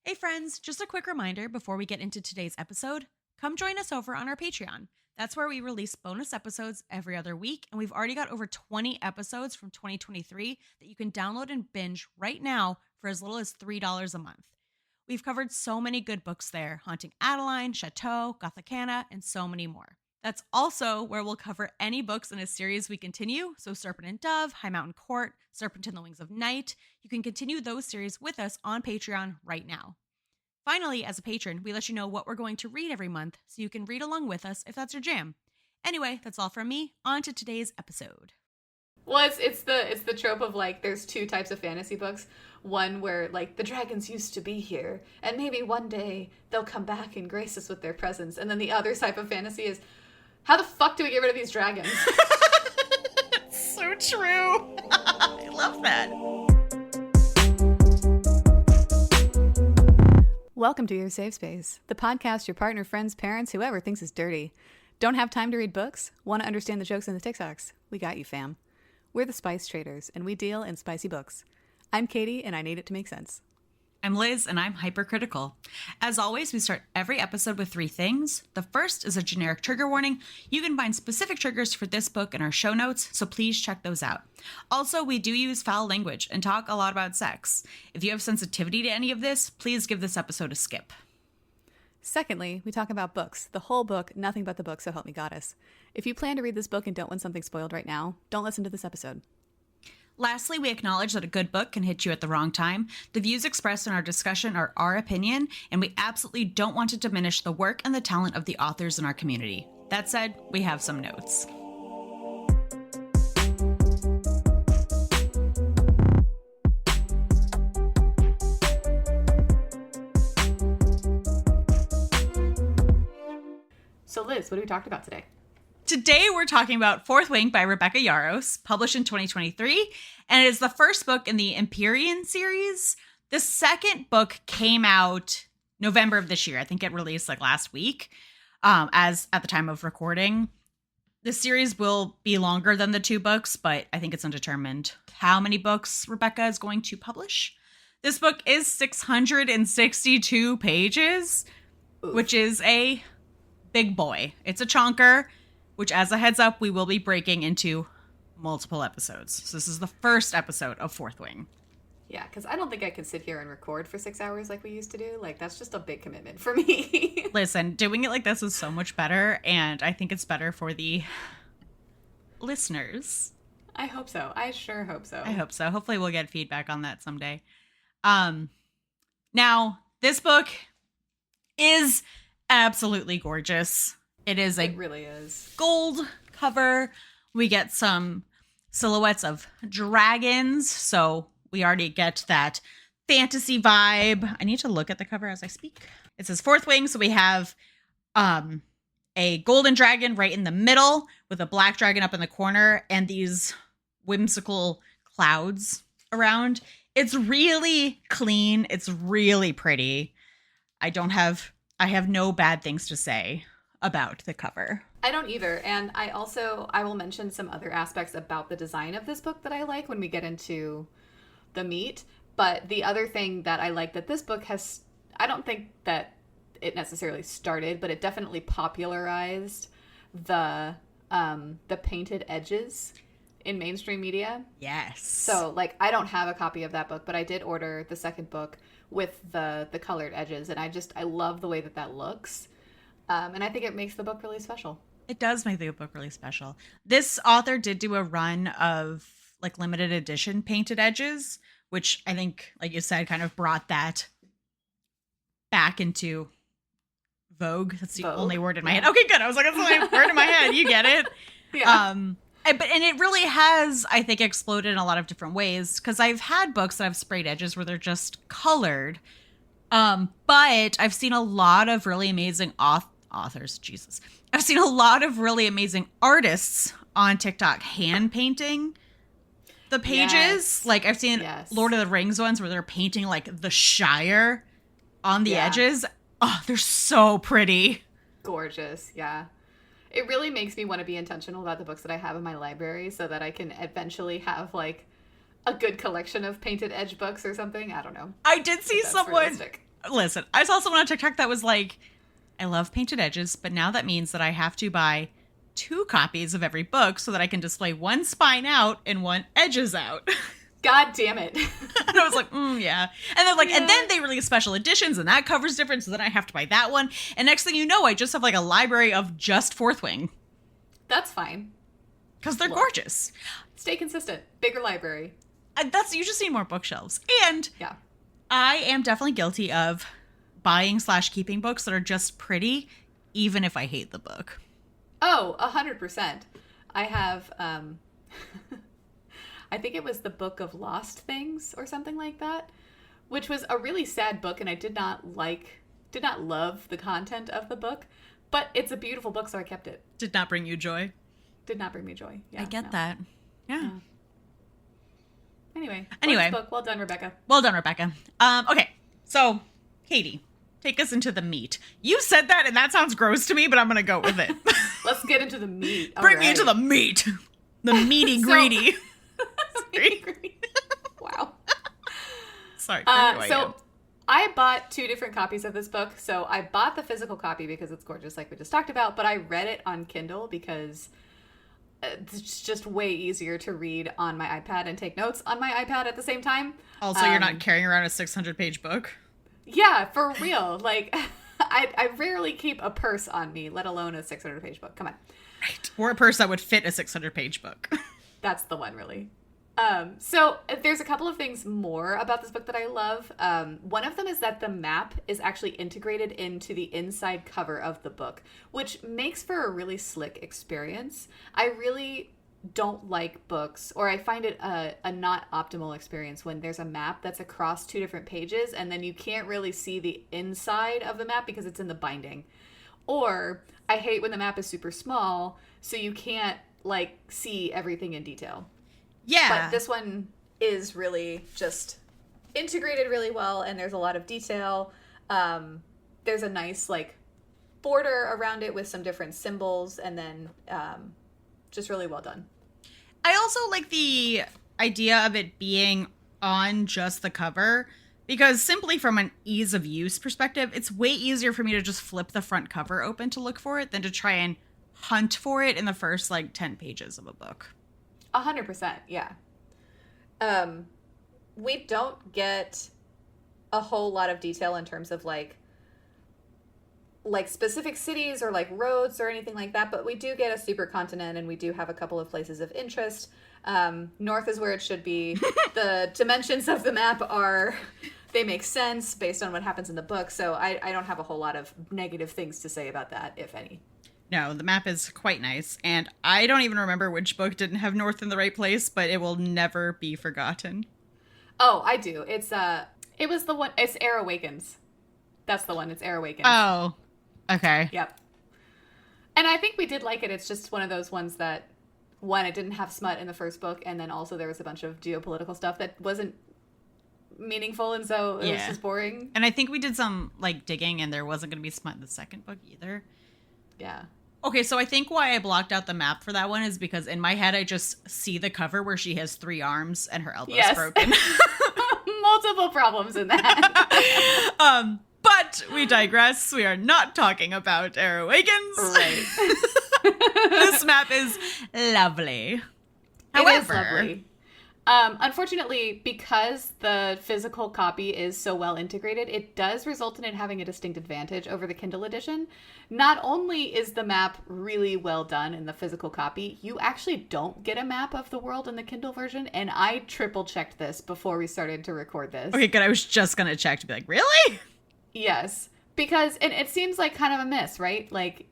Hey friends, just a quick reminder before we get into today's episode, come join us over on our Patreon. That's where we release bonus episodes every other week, and we've already got over 20 episodes from 2023 that you can download and binge right now for as little as $3 a month. We've covered so many good books there: Haunting Adeline, Chateau, Gothicana, and so many more. That's also where we'll cover any books in a series we continue, so Serpent and Dove, High Mountain Court, Serpent and the Wings of Night. You can continue those series with us on Patreon right now. Finally, as a patron, we let you know what we're going to read every month, so you can read along with us if that's your jam. Anyway, that's all from me. On to today's episode. Well, it's the trope of, like, there's two types of fantasy books. One where, like, the dragons used to be here, and maybe one day they'll come back and grace us with their presence. And then the other type of fantasy is, how the fuck do we get rid of these dragons? It's so true. I love that. Welcome to Your Safe Space, the podcast your partner, friends, parents, whoever thinks is dirty. Don't have time to read books? Want to understand the jokes and the TikToks? We got you, fam. We're the Spice Traders, and we deal in spicy books. I'm Katie, and I need it to make sense. I'm Liz, and I'm hypercritical. As always, we start every episode with 3 things. The first is a generic trigger warning. You can find specific triggers for this book in our show notes, so please check those out. Also, we do use foul language and talk a lot about sex. If you have sensitivity to any of this, please give this episode a skip. Secondly, we talk about books. The whole book, nothing but the book, so help me goddess. If you plan to read this book and don't want something spoiled right now, don't listen to this episode. Lastly, we acknowledge that a good book can hit you at the wrong time. The views expressed in our discussion are our opinion, and we absolutely don't want to diminish the work and the talent of the authors in our community. That said, we have some notes. So Liz, what have we talked about today? Today, we're talking about Fourth Wing by Rebecca Yarros, published in 2023, and it is the first book in the Empyrean series. The second book came out November of this year. I think it released like last week, as at the time of recording. The series will be longer than the 2 books, but I think it's undetermined how many books Rebecca is going to publish. This book is 662 pages, which is a big boy. It's a chonker, which, as a heads up, we will be breaking into multiple episodes. So this is the first episode of Fourth Wing. Yeah, because I don't think I could sit here and record for 6 hours like we used to do. Like, that's just a big commitment for me. Listen, doing it like this is so much better, and I think it's better for the listeners. I hope so. I sure hope so. I hope so. Hopefully we'll get feedback on that someday. Now, this book is absolutely gorgeous. It really is. Gold cover. We get some silhouettes of dragons, so we already get that fantasy vibe. I need to look at the cover as I speak. It says Fourth Wing, so we have a golden dragon right in the middle with a black dragon up in the corner and these whimsical clouds around. It's really clean. It's really pretty. I have no bad things to say about the cover. I don't either. And I will mention some other aspects about the design of this book that I like when we get into the meat. But the other thing that I like that this book has, I don't think that it necessarily started, but it definitely popularized the painted edges in mainstream media. Yes. So, like, I don't have a copy of that book, but I did order the second book with the colored edges. And I love the way that looks. And I think it makes the book really special. It does make the book really special. This author did do a run of like limited edition painted edges, which I think, like you said, kind of brought that back into vogue. That's the only word in my head. Okay, good. I was like, that's the only word in my head. You get it. Yeah. And it really has, I think, exploded in a lot of different ways, because I've had books that have sprayed edges where they're just colored. But I've seen a lot of really amazing authors. Jesus. I've seen a lot of really amazing artists on TikTok hand painting the pages. Yes. Like I've seen Lord of the Rings ones where they're painting like the Shire on the edges. Oh, they're so pretty. Gorgeous. Yeah. It really makes me want to be intentional about the books that I have in my library so that I can eventually have like a good collection of painted edge books or something. I don't know. I did see someone Listen, I saw someone on TikTok that was like, I love painted edges, but now that means that I have to buy 2 copies of every book so that I can display one spine out and one edges out. God damn it. And I was like, yeah. And they're like, and then they release special editions and that cover's different. So then I have to buy that one. And next thing you know, I just have like a library of just Fourth Wing. That's fine. Because they're gorgeous. Stay consistent. Bigger library. You just need more bookshelves. And yeah, I am definitely guilty of buying/keeping books that are just pretty, even if I hate the book. Oh, 100%. I have, I think it was the Book of Lost Things or something like that, which was a really sad book, and I did not love the content of the book, but it's a beautiful book, so I kept it. Did not bring you joy. Did not bring me joy. Yeah, I get that. Yeah. Anyway. Book. Well done, Rebecca. Well done, Rebecca. Okay, so Katie, take us into the meat. You said that, and that sounds gross to me, but I'm going to go with it. Let's get into the meat. Bring me into the meat. The meaty greedy. Meaty greedy. Wow. Sorry. I bought 2 different copies of this book. So I bought the physical copy because it's gorgeous, like we just talked about, but I read it on Kindle because it's just way easier to read on my iPad and take notes on my iPad at the same time. Also, you're not carrying around a 600-page book? Yeah, for real. Like, I rarely keep a purse on me, let alone a 600-page book. Come on. Right. Or a purse that would fit a 600-page book. That's the one, really. So there's a couple of things more about this book that I love. One of them is that the map is actually integrated into the inside cover of the book, which makes for a really slick experience. I really don't like books, or I find it a not optimal experience when there's a map that's across 2 different pages and then you can't really see the inside of the map because it's in the binding. Or I hate when the map is super small, so you can't like see everything in detail. Yeah. But this one is really just integrated really well, and there's a lot of detail. There's a nice like border around it with some different symbols, and then just really well done. I also like the idea of it being on just the cover, because simply from an ease of use perspective, it's way easier for me to just flip the front cover open to look for it than to try and hunt for it in the first like 10 pages of a book. 100%, yeah. We don't get a whole lot of detail in terms of like specific cities or like roads or anything like that, but we do get a supercontinent, and we do have a couple of places of interest. North is where it should be. The dimensions of the map they make sense based on what happens in the book, so I don't have a whole lot of negative things to say about that, if any. No, the map is quite nice, and I don't even remember which book didn't have North in the right place, but it will never be forgotten. Oh, I do. It was the one, it's Air Awakens. That's the one, it's Air Awakens. Oh, okay. Yep. And I think we did like it. It's just one of those ones that, one, it didn't have smut in the first book, and then also there was a bunch of geopolitical stuff that wasn't meaningful, and so it was just boring. And I think we did some like digging, and there wasn't going to be smut in the second book either. Yeah. Okay, so I think why I blocked out the map for that one is because in my head I just see the cover where she has 3 arms and her elbow's broken. Multiple problems in that. But we digress. We are not talking about Air Awakens. Right. This map is lovely. It is lovely. Unfortunately, because the physical copy is so well integrated, it does result in it having a distinct advantage over the Kindle edition. Not only is the map really well done in the physical copy, you actually don't get a map of the world in the Kindle version, and I triple checked this before we started to record this. Okay, good. I was just going to check to be like, really? Yes, because it seems like kind of a miss, right? Like,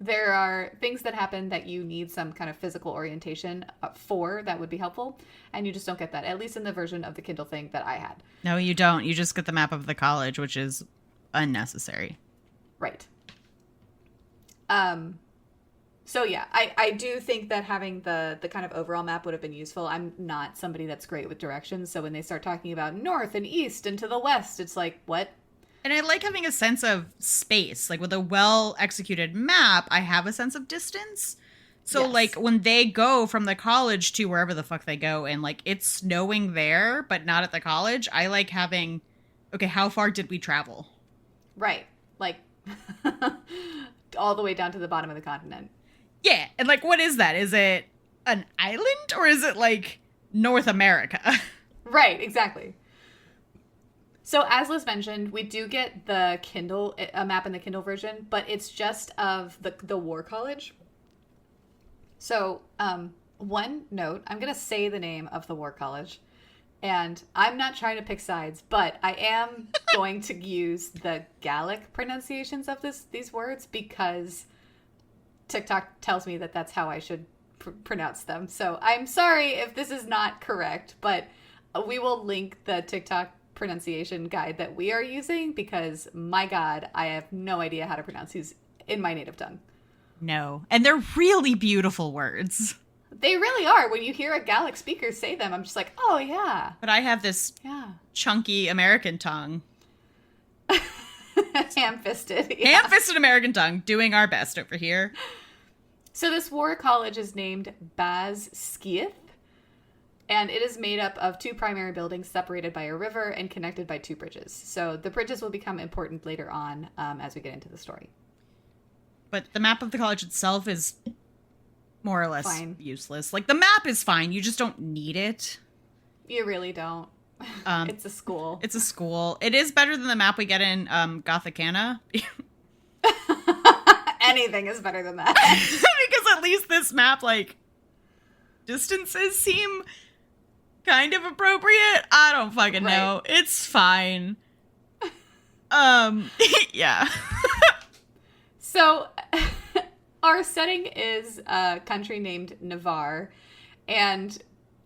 there are things that happen that you need some kind of physical orientation for that would be helpful, and you just don't get that, at least in the version of the Kindle thing that I had. No, you don't. You just get the map of the college, which is unnecessary. Right. So yeah, I do think that having the kind of overall map would have been useful. I'm not somebody that's great with directions, so when they start talking about north and east and to the west, it's like, what? And I like having a sense of space. Like with a well-executed map, I have a sense of distance. So like when they go from the college to wherever the fuck they go and like it's snowing there, but not at the college, I like having okay, how far did we travel? Right. Like, all the way down to the bottom of the continent. Yeah, and like, what is that? Is it an island or is it like North America? Right, exactly. So as Liz mentioned, we do get the Kindle, a map in the Kindle version, but it's just of the War College. So, one note, I'm going to say the name of the War College, and I'm not trying to pick sides, but I am going to use the Gallic pronunciations of these words because TikTok tells me that that's how I should pronounce them. So I'm sorry if this is not correct, but we will link the TikTok pronunciation guide that we are using because, my God, I have no idea how to pronounce these in my native tongue. No. And they're really beautiful words. They really are. When you hear a Gallic speaker say them, I'm just like, oh, yeah. But I have this chunky American tongue. Ham-fisted. Yeah. Ham-fisted American tongue, doing our best over here. So this war college is named Basgiath, and it is made up of 2 primary buildings separated by a river and connected by 2 bridges. So the bridges will become important later on as we get into the story. But the map of the college itself is more or less useless. Like, the map is fine. You just don't need it. You really don't. It's a school. It's a school. It is better than the map we get in Gothicana. Anything is better than that. Because at least this map, like, distances seem kind of appropriate. I don't fucking know. It's fine. Yeah. So, our setting is a country named Navarre, and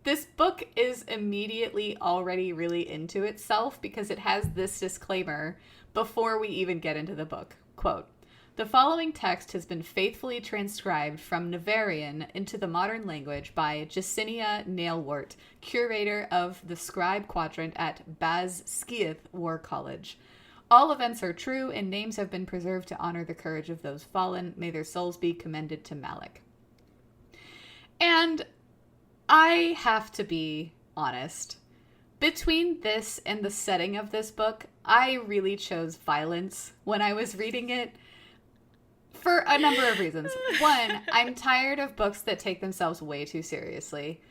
this book is immediately already really into itself because it has this disclaimer before we even get into the book. Quote, "The following text has been faithfully transcribed from Navarrian into the modern language by Jacinia Nailwort, curator of the Scribe Quadrant at Basgiath War College. All events are true, and names have been preserved to honor the courage of those fallen. May their souls be commended to Malak." And I have to be honest. Between this and the setting of this book, I really chose violence when I was reading it for a number of reasons. One, I'm tired of books that take themselves way too seriously.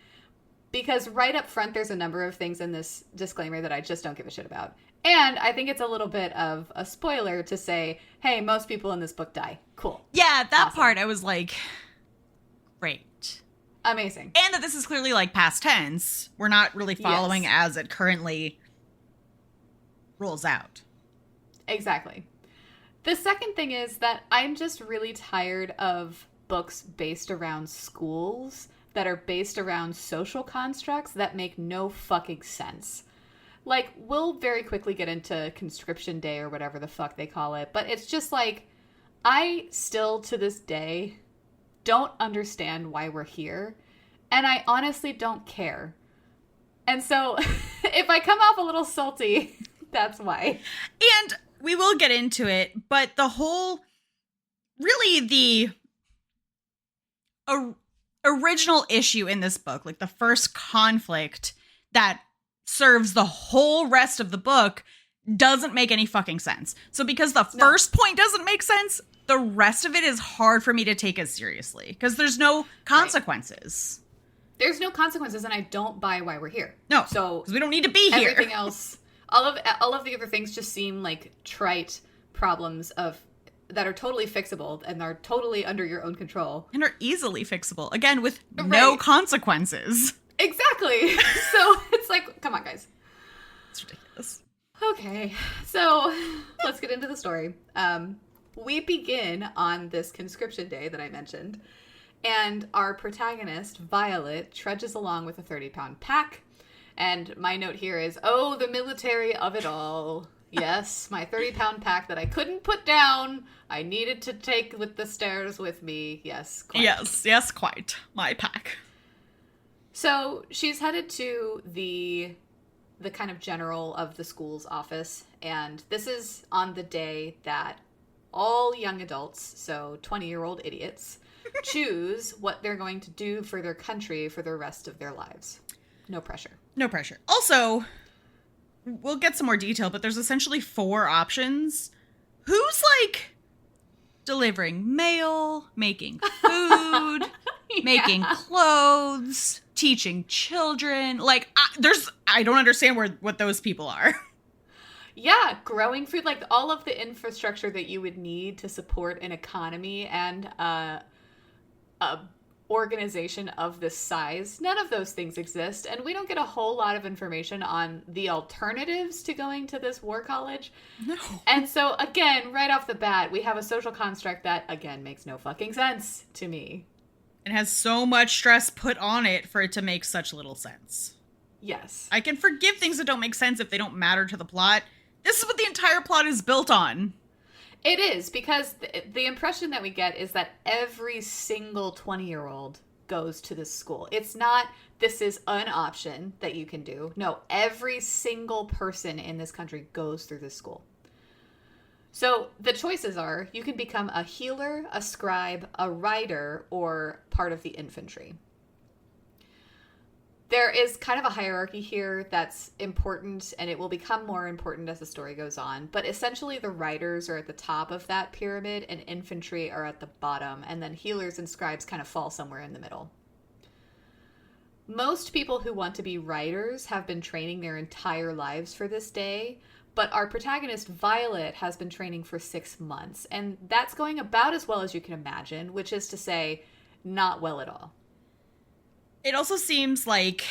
Because right up front, there's a number of things in this disclaimer that I just don't give a shit about. And I think it's a little bit of a spoiler to say, hey, most people in this book die. Cool. Yeah, that awesome. Part I was like, great. Amazing. And that this is clearly like past tense. We're not really following as it currently rolls out. Exactly. The second thing is that I'm just really tired of books based around schools that are based around social constructs that make no fucking sense. Like, we'll very quickly get into conscription day or whatever the fuck they call it, but it's just like, I still to this day don't understand why we're here, and I honestly don't care. And so, if I come off a little salty, that's why. And we will get into it, but the whole, really the original issue in this book, like the first conflict that serves the whole rest of the book, doesn't make any fucking sense. So because the first point doesn't make sense, the rest of it is hard for me to take as seriously because there's no consequences. Right. There's no consequences, and I don't buy why we're here. No, so because we don't need to be here. Everything else, all of the other things just seem like trite problems that are totally fixable and are totally under your own control and are easily fixable. Again, with no consequences. Exactly. So it's like, come on, guys. It's ridiculous. Okay, so let's get into the story. We begin on this conscription day that I mentioned, and our protagonist, Violet, trudges along with a 30-pound pack. And my note here is, oh, the military of it all. Yes, my 30-pound pack that I couldn't put down, I needed to take with the stairs with me. Yes, quite. Yes, quite. My pack. So she's headed to the kind of general of the school's office, and this is on the day that all young adults, so 20-year-old idiots, choose what they're going to do for their country for the rest of their lives. No pressure. No pressure. Also, we'll get some more detail, but there's essentially 4 options. Who's like delivering mail, making food, making clothes, teaching children? Like, I don't understand what those people are. Yeah, growing food, like all of the infrastructure that you would need to support an economy and a organization of this size. None of those things exist, and we don't get a whole lot of information on the alternatives to going to this war college. No. And so, again, right off the bat, we have a social construct that, again, makes no fucking sense to me. And has so much stress put on it for it to make such little sense. Yes. I can forgive things that don't make sense if they don't matter to the plot. This is what the entire plot is built on. It is, because the impression that we get is that every single 20-year-old goes to this school. It's not, this is an option that you can do. No, every single person in this country goes through this school. So the choices are, you can become a healer, a scribe, a writer, or part of the infantry. There is kind of a hierarchy here that's important, and it will become more important as the story goes on. But essentially, the writers are at the top of that pyramid, and infantry are at the bottom, and then healers and scribes kind of fall somewhere in the middle. Most people who want to be writers have been training their entire lives for this day, but our protagonist, Violet, has been training for 6 months, and that's going about as well as you can imagine, which is to say, not well at all. It also seems like,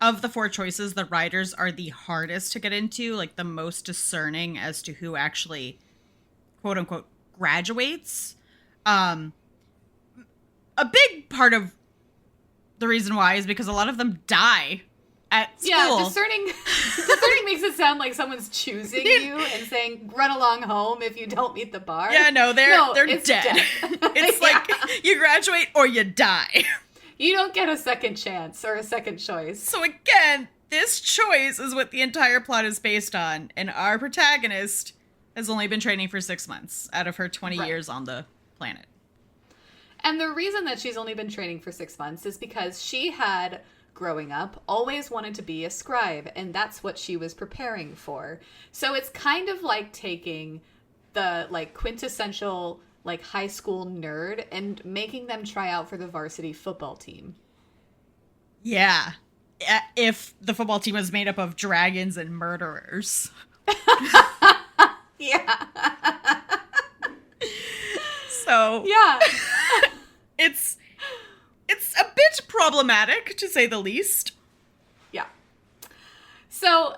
of the 4 choices, the writers are the hardest to get into, like the most discerning as to who actually, quote unquote, graduates. A big part of the reason why is because a lot of them die at school. Yeah, discerning makes it sound like someone's choosing you and saying, run along home if you don't meet the bar. Yeah, no, they're dead. It's Yeah. like, you graduate or you die. You don't get a second chance or a second choice. So again, this choice is what the entire plot is based on, and our protagonist has only been training for 6 months out of her 20 years on the planet. And the reason that she's only been training for 6 months is because she had, growing up, always wanted to be a scribe, and that's what she was preparing for. So it's kind of like taking the quintessential high school nerd and making them try out for the varsity football team. Yeah. If the football team was made up of dragons and murderers. Yeah. So yeah. It's a bit problematic, to say the least. Yeah. So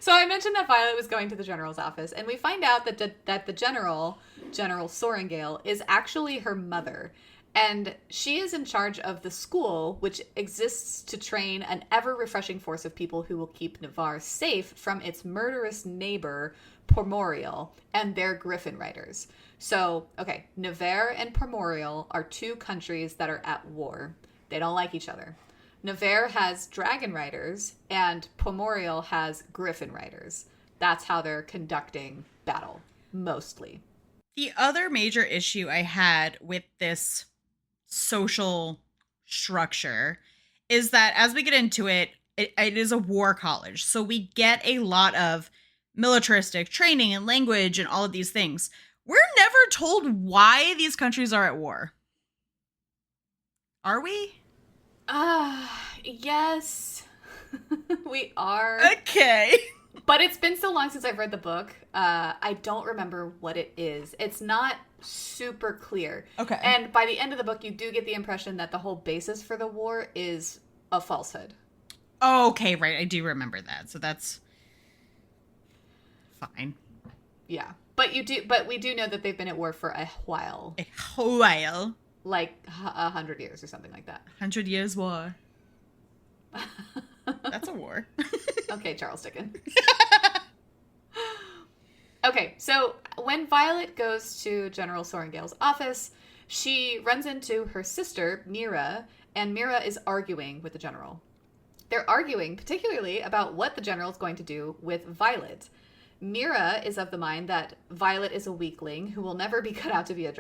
So I mentioned that Violet was going to the general's office, and we find out that the General Sorengale, is actually her mother. And she is in charge of the school, which exists to train an ever-refreshing force of people who will keep Navarre safe from its murderous neighbor, Pomorial, and their Griffin riders. So, okay, Navarre and Pomorial are 2 countries that are at war. They don't like each other. Navarre has dragon riders, and Pomorial has griffin riders. That's how they're conducting battle, mostly. The other major issue I had with this social structure is that as we get into it, it is a war college. So we get a lot of militaristic training and language and all of these things. We're never told why these countries are at war. Are we? Yes, we are. Okay. But it's been so long since I've read the book. I don't remember what it is. It's not super clear. Okay. And by the end of the book, you do get the impression that the whole basis for the war is a falsehood. Okay, right. I do remember that. So that's fine. Yeah. But we do know that they've been at war for a while. A while. Like 100 years or something like that. 100 Years War. That's a war. Okay, Charles Dickens. Okay, so when Violet goes to General Sorengale's office, she runs into her sister, Mira, and Mira is arguing with the general. They're arguing particularly about what the general is going to do with Violet. Mira is of the mind that Violet is a weakling who will never be cut out to be a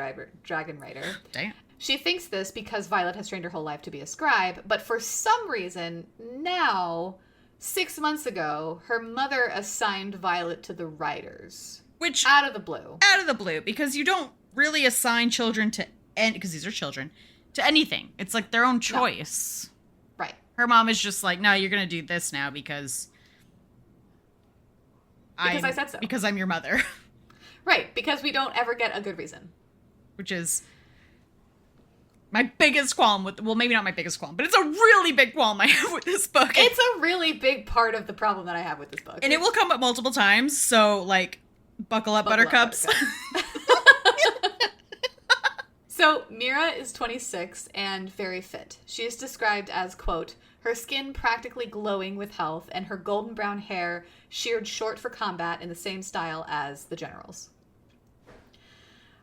dragon rider. Damn. She thinks this because Violet has trained her whole life to be a scribe, but for some reason, now 6 months ago, her mother assigned Violet to the writers. Which... Out of the blue. Out of the blue, because you don't really assign children to... because these are children, to anything. It's like their own choice. No. Right. Her mom is just like, no, you're going to do this now because I said so. Because I'm your mother. Right, because we don't ever get a good reason. Which is my biggest qualm with... Well, maybe not my biggest qualm, but it's a really big qualm I have with this book. It's a really big part of the problem that I have with this book. And it will come up multiple times, so, like, buckle up, buttercups. So, Mira is 26 and very fit. She is described as, quote, her skin practically glowing with health and her golden brown hair sheared short for combat in the same style as the generals.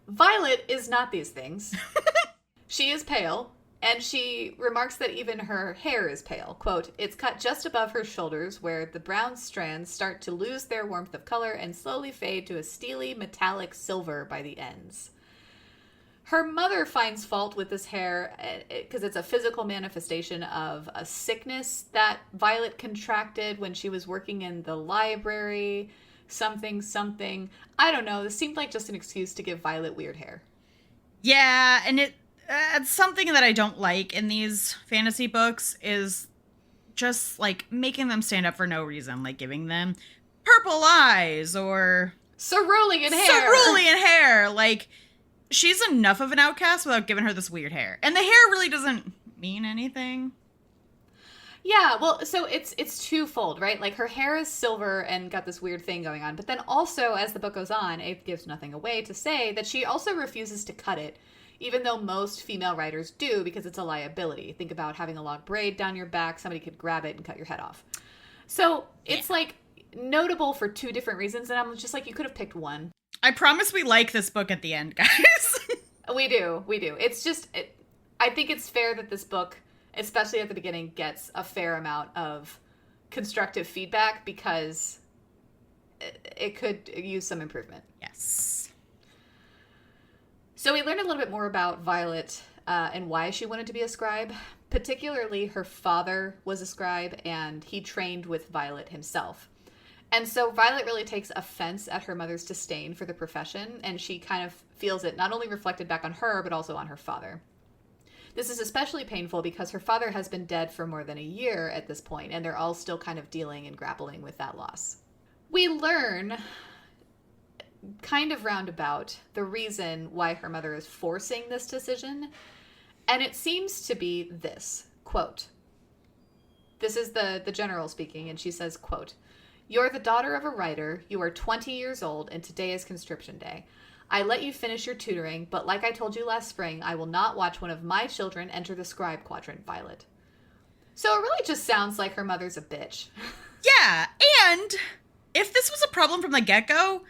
Violet is not these things. She is pale, and she remarks that even her hair is pale. Quote, it's cut just above her shoulders where the brown strands start to lose their warmth of color and slowly fade to a steely metallic silver by the ends. Her mother finds fault with this hair because it's a physical manifestation of a sickness that Violet contracted when she was working in the library. Something. I don't know. This seemed like just an excuse to give Violet weird hair. Yeah, and it's something that I don't like in these fantasy books is just, like, making them stand up for no reason. Like, giving them purple eyes or... Cerulean hair! Like... She's enough of an outcast without giving her this weird hair. And the hair really doesn't mean anything. Yeah, well, so it's twofold, right? Like, her hair is silver and got this weird thing going on. But then also, as the book goes on, it gives nothing away to say that she also refuses to cut it, even though most female writers do, because it's a liability. Think about having a long braid down your back. Somebody could grab it and cut your head off. So it's, like, notable for two different reasons. And I'm just like, you could have picked one. I promise we like this book at the end, guys. We do. It's just, I think it's fair that this book, especially at the beginning, gets a fair amount of constructive feedback because it could use some improvement. Yes. So we learned a little bit more about Violet and why she wanted to be a scribe. Particularly, her father was a scribe and he trained with Violet himself. And so Violet really takes offense at her mother's disdain for the profession, and she kind of feels it not only reflected back on her, but also on her father. This is especially painful because her father has been dead for more than a year at this point, and they're all still kind of dealing and grappling with that loss. We learn, kind of roundabout, the reason why her mother is forcing this decision, and it seems to be this, quote, this is the general speaking, and she says, quote, you're the daughter of a writer, you are 20 years old, and today is conscription day. I let you finish your tutoring, but like I told you last spring, I will not watch one of my children enter the scribe quadrant, Violet. So it really just sounds like her mother's a bitch. Yeah, and if this was a problem from the get-go,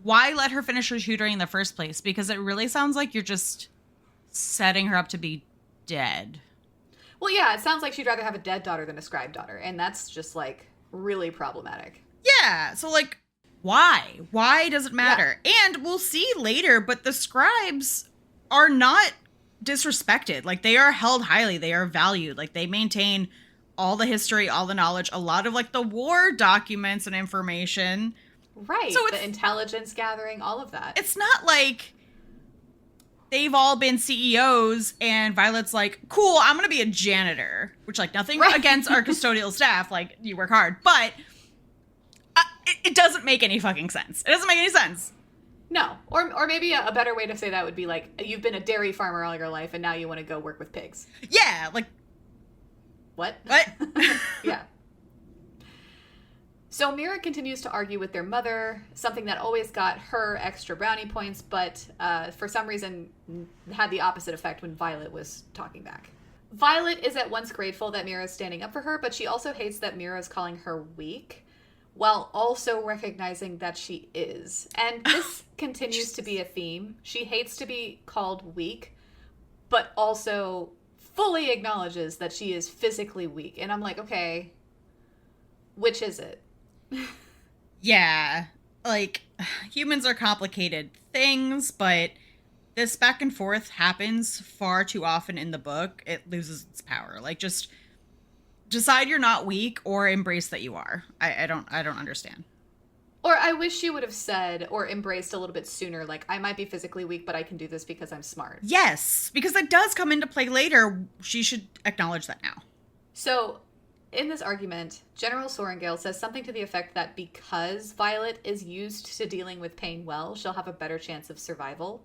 why let her finish her tutoring in the first place? Because it really sounds like you're just setting her up to be dead. Well, yeah, it sounds like she'd rather have a dead daughter than a scribe daughter, and that's just, like, really problematic. Yeah, so, like, why? Why does it matter? Yeah. And we'll see later, but the scribes are not disrespected. Like, they are held highly. They are valued. Like, they maintain all the history, all the knowledge, a lot of, like, the war documents and information. Right. So the intelligence gathering, all of that. It's not like they've all been CEOs and Violet's like, cool, I'm going to be a janitor. Which, like, nothing against our custodial staff. Like, you work hard. But it doesn't make any fucking sense. It doesn't make any sense. No. Or maybe a better way to say that would be, like, you've been a dairy farmer all your life and now you want to go work with pigs. Yeah, like... What? Yeah. So Mira continues to argue with their mother, something that always got her extra brownie points, but for some reason had the opposite effect when Violet was talking back. Violet is at once grateful that Mira is standing up for her, but she also hates that Mira is calling her weak, while also recognizing that she is. And this continues to be a theme. She hates to be called weak, but also fully acknowledges that she is physically weak. And I'm like, okay, which is it? Yeah, like, humans are complicated things, but this back and forth happens far too often in the book. It loses its power. Like, just decide you're not weak or embrace that you are. I don't understand. Or I wish she would have said or embraced a little bit sooner, like, I might be physically weak, but I can do this because I'm smart. Yes, because that does come into play later. She should acknowledge that now. So, in this argument, General Sorrengail says something to the effect that because Violet is used to dealing with pain well, she'll have a better chance of survival.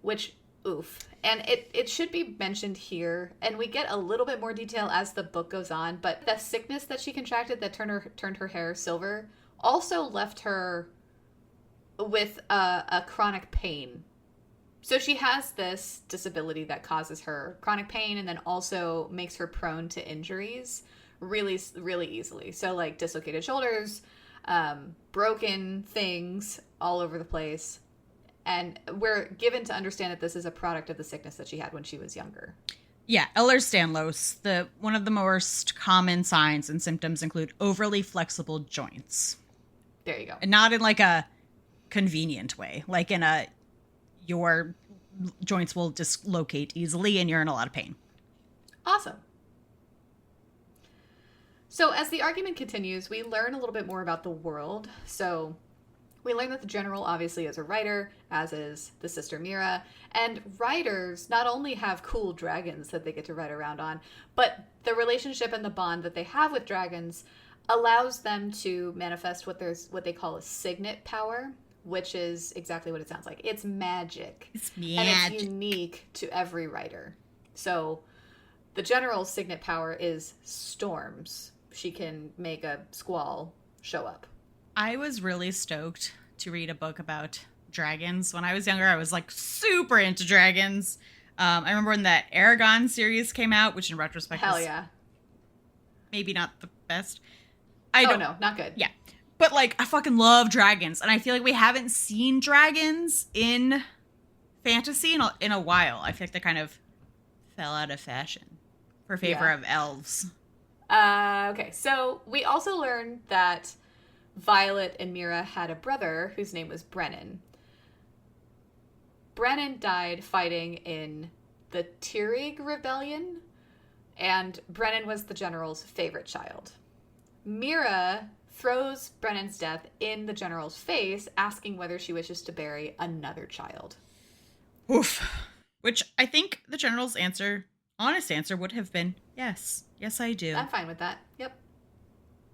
Which, oof. And it should be mentioned here, and we get a little bit more detail as the book goes on, but the sickness that she contracted that turned her hair silver also left her with a chronic pain. So she has this disability that causes her chronic pain and then also makes her prone to injuries really, really easily. So like dislocated shoulders, broken things all over the place. And we're given to understand that this is a product of the sickness that she had when she was younger. Yeah, Ehlers-Danlos, one of the most common signs and symptoms include overly flexible joints. There you go. And not in like a convenient way, like in your joints will dislocate easily and you're in a lot of pain. Awesome. So as the argument continues, we learn a little bit more about the world. So we learn that the general obviously is a writer, as is the sister Mira. And writers not only have cool dragons that they get to ride around on, but the relationship and the bond that they have with dragons allows them to manifest what they call a signet power, which is exactly what it sounds like. It's magic. It's magic. And it's unique to every writer. So the general's signet power is storms. She can make a squall show up. I was really stoked to read a book about dragons. When I was younger, I was like super into dragons. I remember when that Aragon series came out, which in retrospect Hell is yeah. maybe not the best. No, not good. Yeah. But like, I fucking love dragons. And I feel like we haven't seen dragons in fantasy in a while. I feel like they kind of fell out of fashion for favor of elves. Okay, so we also learned that Violet and Mira had a brother whose name was Brennan. Brennan died fighting in the Tyrig Rebellion, and Brennan was the general's favorite child. Mira throws Brennan's death in the general's face, asking whether she wishes to bury another child. Oof. Which I think the general's honest answer would have been yes. Yes, I do. I'm fine with that. Yep.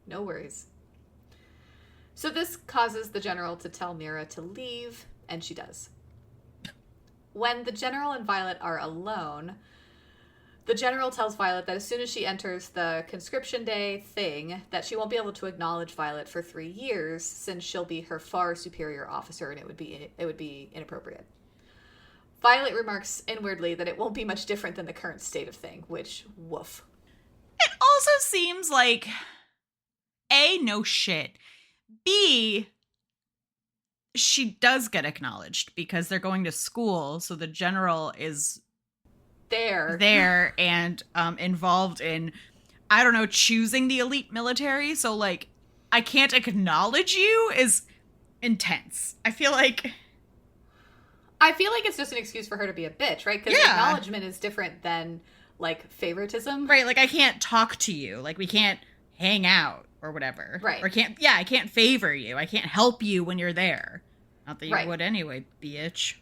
No worries. So this causes the general to tell Mira to leave, and she does. When the general and Violet are alone, the general tells Violet that as soon as she enters the conscription day thing, that she won't be able to acknowledge Violet for 3 years, since she'll be her far superior officer, and it would be inappropriate. Violet remarks inwardly that it won't be much different than the current state of thing, which, woof. It also seems like, A, no shit. B, she does get acknowledged because they're going to school, so the general is there and involved in, I don't know, choosing the elite military. So like, I can't acknowledge you is intense. I feel like it's just an excuse for her to be a bitch, right? Because acknowledgement is different than like favoritism, right? Like I can't talk to you, like we can't hang out or whatever, right? Or I can't favor you, I can't help you when you're there. Not that you would anyway, bitch.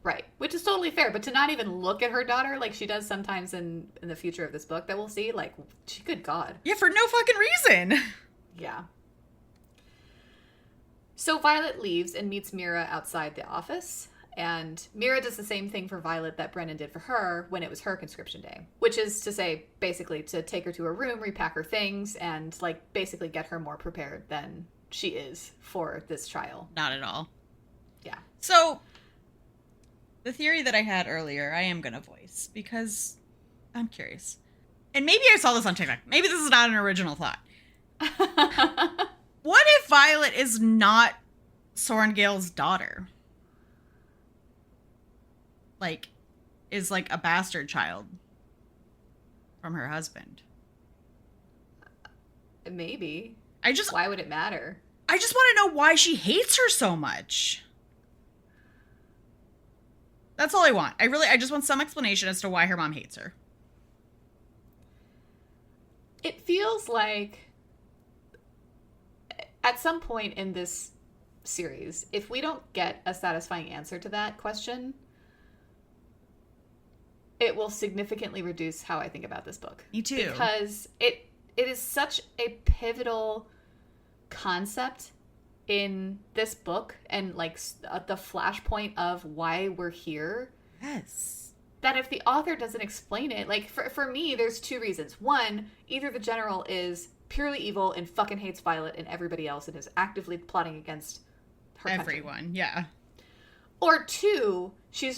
Right, which is totally fair, but to not even look at her daughter like she does sometimes in the future of this book that we'll see, like, good God. Yeah, for no fucking reason. Yeah. So Violet leaves and meets Mira outside the office, and Mira does the same thing for Violet that Brennan did for her when it was her conscription day, which is to say, basically, to take her to her room, repack her things, and, like, basically get her more prepared than she is for this trial. Not at all. Yeah. So the theory that I had earlier, I am going to voice because I'm curious. And maybe I saw this on TikTok. Maybe this is not an original thought. What if Violet is not Sorrengail's daughter? Like, is like a bastard child from her husband? Maybe. Why would it matter? I just want to know why she hates her so much. That's all I want. I just want some explanation as to why her mom hates her. It feels like at some point in this series, if we don't get a satisfying answer to that question, it will significantly reduce how I think about this book. Me too. Because it is such a pivotal concept in this book, and like the flashpoint of why we're here. Yes. That if the author doesn't explain it, like for me, there's two reasons. One, either the general is purely evil and fucking hates Violet and everybody else and is actively plotting against her everyone country. Yeah. Or two, she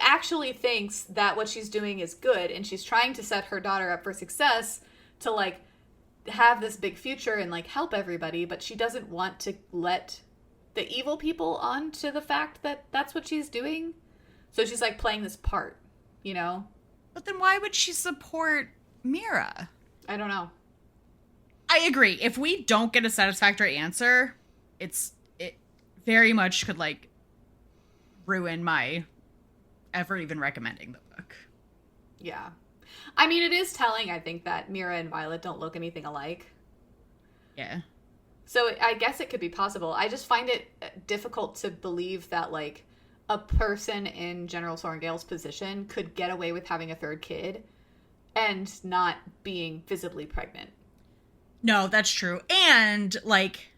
actually thinks that what she's doing is good and she's trying to set her daughter up for success to like have this big future and like help everybody, but she doesn't want to let the evil people onto the fact that that's what she's doing. So she's like playing this part, you know? But then why would she support Mira? I don't know. I agree. If we don't get a satisfactory answer, it very much could like ruin my ever even recommending the book. Yeah. I mean, it is telling, I think, that Mira and Violet don't look anything alike. Yeah. So I guess it could be possible. I just find it difficult to believe that, like, a person in General Sorrengail's position could get away with having a third kid and not being visibly pregnant. No, that's true. And, like,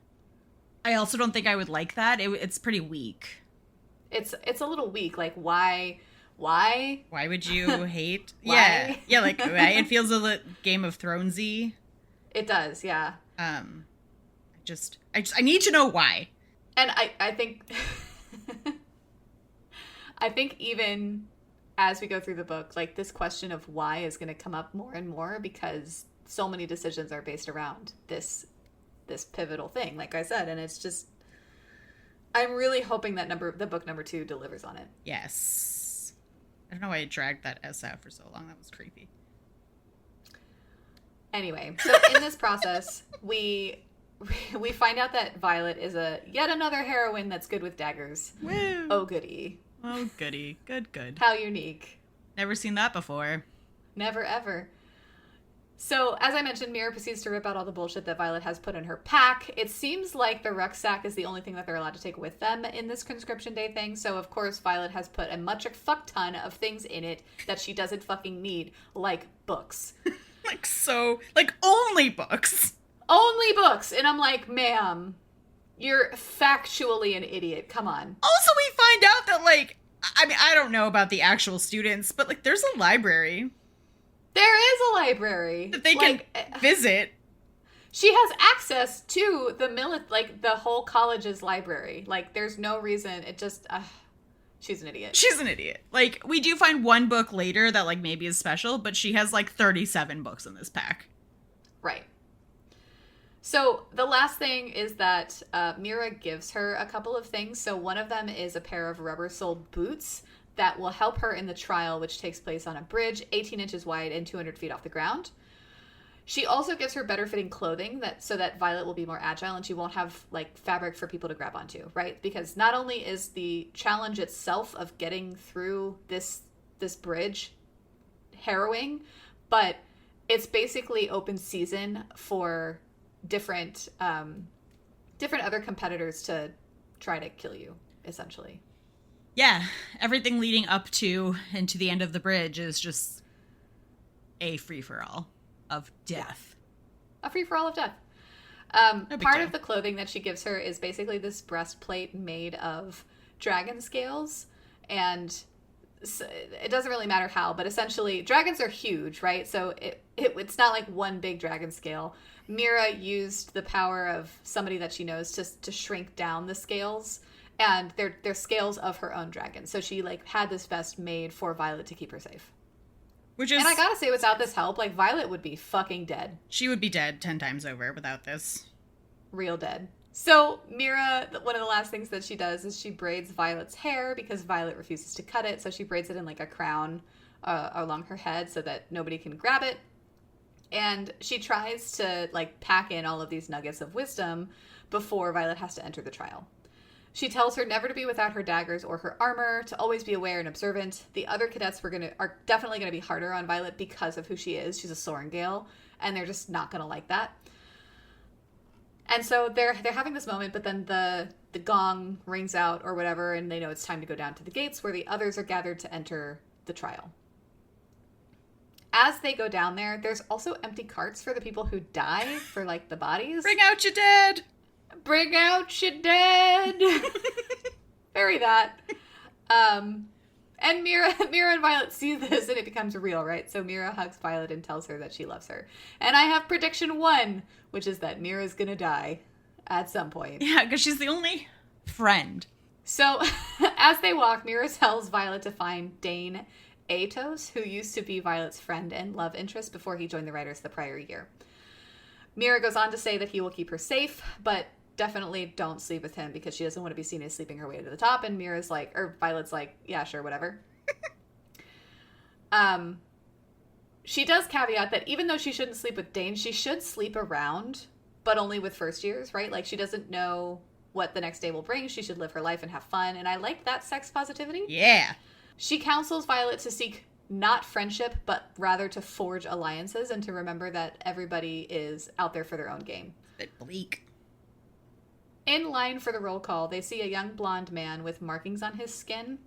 I also don't think I would like that. It's pretty weak. It's a little weak. Like, why? Why would you hate? Yeah. Yeah, like, it feels a little Game of Thronesy. It does, yeah. I need to know why. And I think I think even as we go through the book, like, this question of why is going to come up more and more because so many decisions are based around this pivotal thing, like I said, and it's just, I'm really hoping that the book number 2 delivers on it. Yes. I don't know why I dragged that S out for so long. That was creepy. Anyway, so in this process, we find out that Violet is yet another heroine that's good with daggers. Woo! Oh, goody. Oh, goody. Good. How unique. Never seen that before. Never, ever. So, as I mentioned, Mira proceeds to rip out all the bullshit that Violet has put in her pack. It seems like the rucksack is the only thing that they're allowed to take with them in this conscription day thing. So, of course, Violet has put a fuck ton of things in it that she doesn't fucking need, like books. Only books. Only books. And I'm like, ma'am, you're factually an idiot. Come on. Also, we find out that, like, I mean, I don't know about the actual students, but, like, there's a library. There is a library that they can visit. She has access to the whole college's library. Like, there's no reason. It just, she's an idiot. She's an idiot. Like, we do find one book later that, like, maybe is special, but she has, like, 37 books in this pack. Right. So the last thing is that Mira gives her a couple of things. So one of them is a pair of rubber-soled boots that will help her in the trial, which takes place on a bridge 18 inches wide and 200 feet off the ground. She also gives her better fitting clothing so that Violet will be more agile and she won't have like fabric for people to grab onto, right? Because not only is the challenge itself of getting through this bridge harrowing, but it's basically open season for different other competitors to try to kill you, essentially. Yeah, everything leading up to and to the end of the bridge is just a free-for-all of death. A free-for-all of death. Part of the clothing that she gives her is basically this breastplate made of dragon scales, and it doesn't really matter how, but essentially, dragons are huge, right? So it's not like one big dragon scale. Mira used the power of somebody that she knows to shrink down the scales, and they're scales of her own dragon. So she like had this vest made for Violet to keep her safe. And I gotta say, without this help, like, Violet would be fucking dead. She would be dead 10 times over without this. Real dead. So Mira, one of the last things that she does is she braids Violet's hair because Violet refuses to cut it. So she braids it in like a crown along her head so that nobody can grab it. And she tries to like pack in all of these nuggets of wisdom before Violet has to enter the trial. She tells her never to be without her daggers or her armor, to always be aware and observant. The other cadets are definitely gonna be harder on Violet because of who she is. She's a Sorrengail, and they're just not going to like that. And so they're having this moment, but then the gong rings out or whatever, and they know it's time to go down to the gates where the others are gathered to enter the trial. As they go down there, there's also empty carts for the people who die, for, like, the bodies. Bring out your dead! Bring out your dead! Very that. And Mira and Violet see this, and it becomes real, right? So Mira hugs Violet and tells her that she loves her. And I have prediction 1, which is that Mira's gonna die at some point. Yeah, because she's the only friend. So, as they walk, Mira tells Violet to find Dane Atos, who used to be Violet's friend and love interest before he joined the Riders the prior year. Mira goes on to say that he will keep her safe, but definitely don't sleep with him because she doesn't want to be seen as sleeping her way to the top. And Violet's like, yeah, sure, whatever. She does caveat that even though she shouldn't sleep with Dane, she should sleep around, but only with first years, right? Like, she doesn't know what the next day will bring. She should live her life and have fun. And I like that sex positivity. Yeah. She counsels Violet to seek not friendship, but rather to forge alliances and to remember that everybody is out there for their own game. A bit bleak. In line for the roll call, they see a young blonde man with markings on his skin,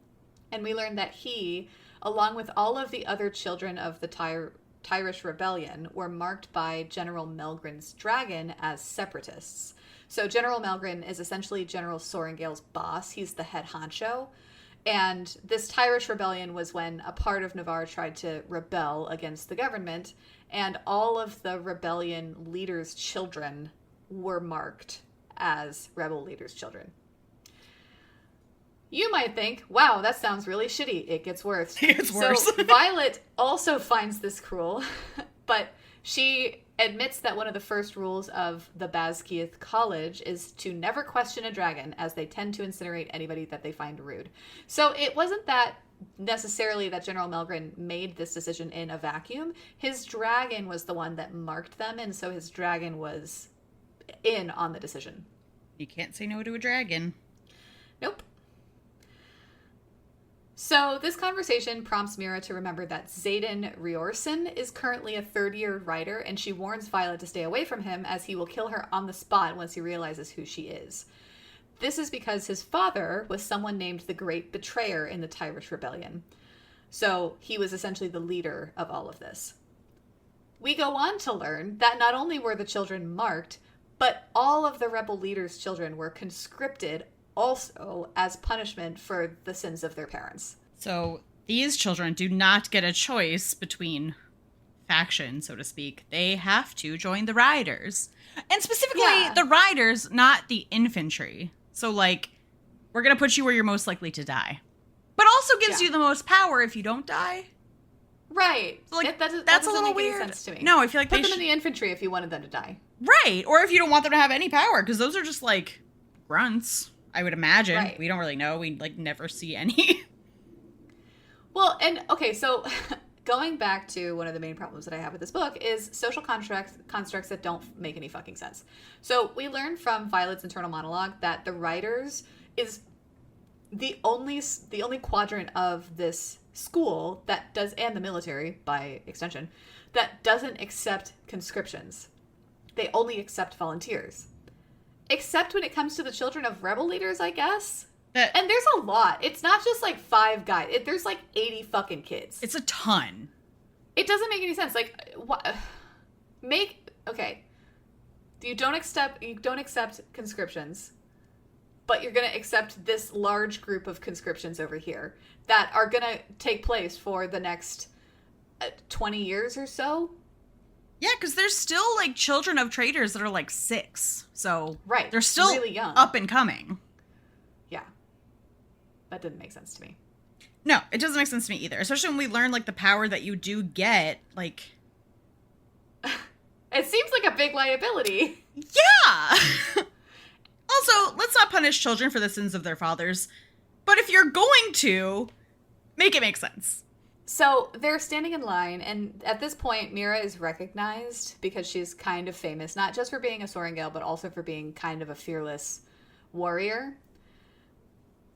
and we learn that he, along with all of the other children of the Tyrish rebellion, were marked by General Melgren's dragon as separatists. So General Melgren is essentially General Sorengale's boss. He's the head honcho. And this Tyrish rebellion was when a part of Navarre tried to rebel against the government, and all of the rebellion leaders' children were marked as rebel leaders' children. You might think, wow, that sounds really shitty. It gets worse. It gets worse. So Violet also finds this cruel, but she admits that one of the first rules of the Basgiath College is to never question a dragon, as they tend to incinerate anybody that they find rude. So it wasn't that necessarily that General Melgren made this decision in a vacuum. His dragon was the one that marked them, and so his dragon was in on the decision. You can't say no to a dragon. Nope. So this conversation prompts Mira to remember that Xaden Riorson is currently a third-year rider, and she warns Violet to stay away from him as he will kill her on the spot once he realizes who she is. This is because his father was someone named the Great Betrayer in the Tyrish Rebellion. So he was essentially the leader of all of this. We go on to learn that not only were the children marked, but all of the rebel leaders' children were conscripted also as punishment for the sins of their parents. So these children do not get a choice between factions, so to speak. They have to join the Riders. And specifically, the Riders, not the infantry. So, like, we're going to put you where you're most likely to die. But also gives you the most power if you don't die. Right. So, like, that that's a little make weird. Any sense to me. No, I feel like Put them in the infantry if you wanted them to die. Right. Or if you don't want them to have any power, because those are just, like, grunts, I would imagine. Right. We don't really know. We, like, never see any. Well, and, okay, so going back to one of the main problems that I have with this book is social constructs that don't make any fucking sense. So we learned from Violet's internal monologue that the Riders is the only quadrant of this school that does, and the military by extension, that doesn't accept conscriptions. They only accept volunteers. Except when it comes to the children of rebel leaders, I guess. And there's a lot. It's not just like 5 guys. There's like 80 fucking kids. It's a ton. It doesn't make any sense. Like, what? Okay. You don't accept conscriptions, but you're going to accept this large group of conscriptions over here that are going to take place for the next 20 years or so. Yeah, because there's still, like, children of traders that are, like, 6. So, right. They're still really young. Up and coming. Yeah. That didn't make sense to me. No, it doesn't make sense to me either. Especially when we learn, like, the power that you do get, like... It seems like a big liability. Yeah! Also, let's not punish children for the sins of their fathers. But if you're going to, make it make sense. So they're standing in line, and at this point, Mira is recognized because she's kind of famous, not just for being a Sorengale, but also for being kind of a fearless warrior.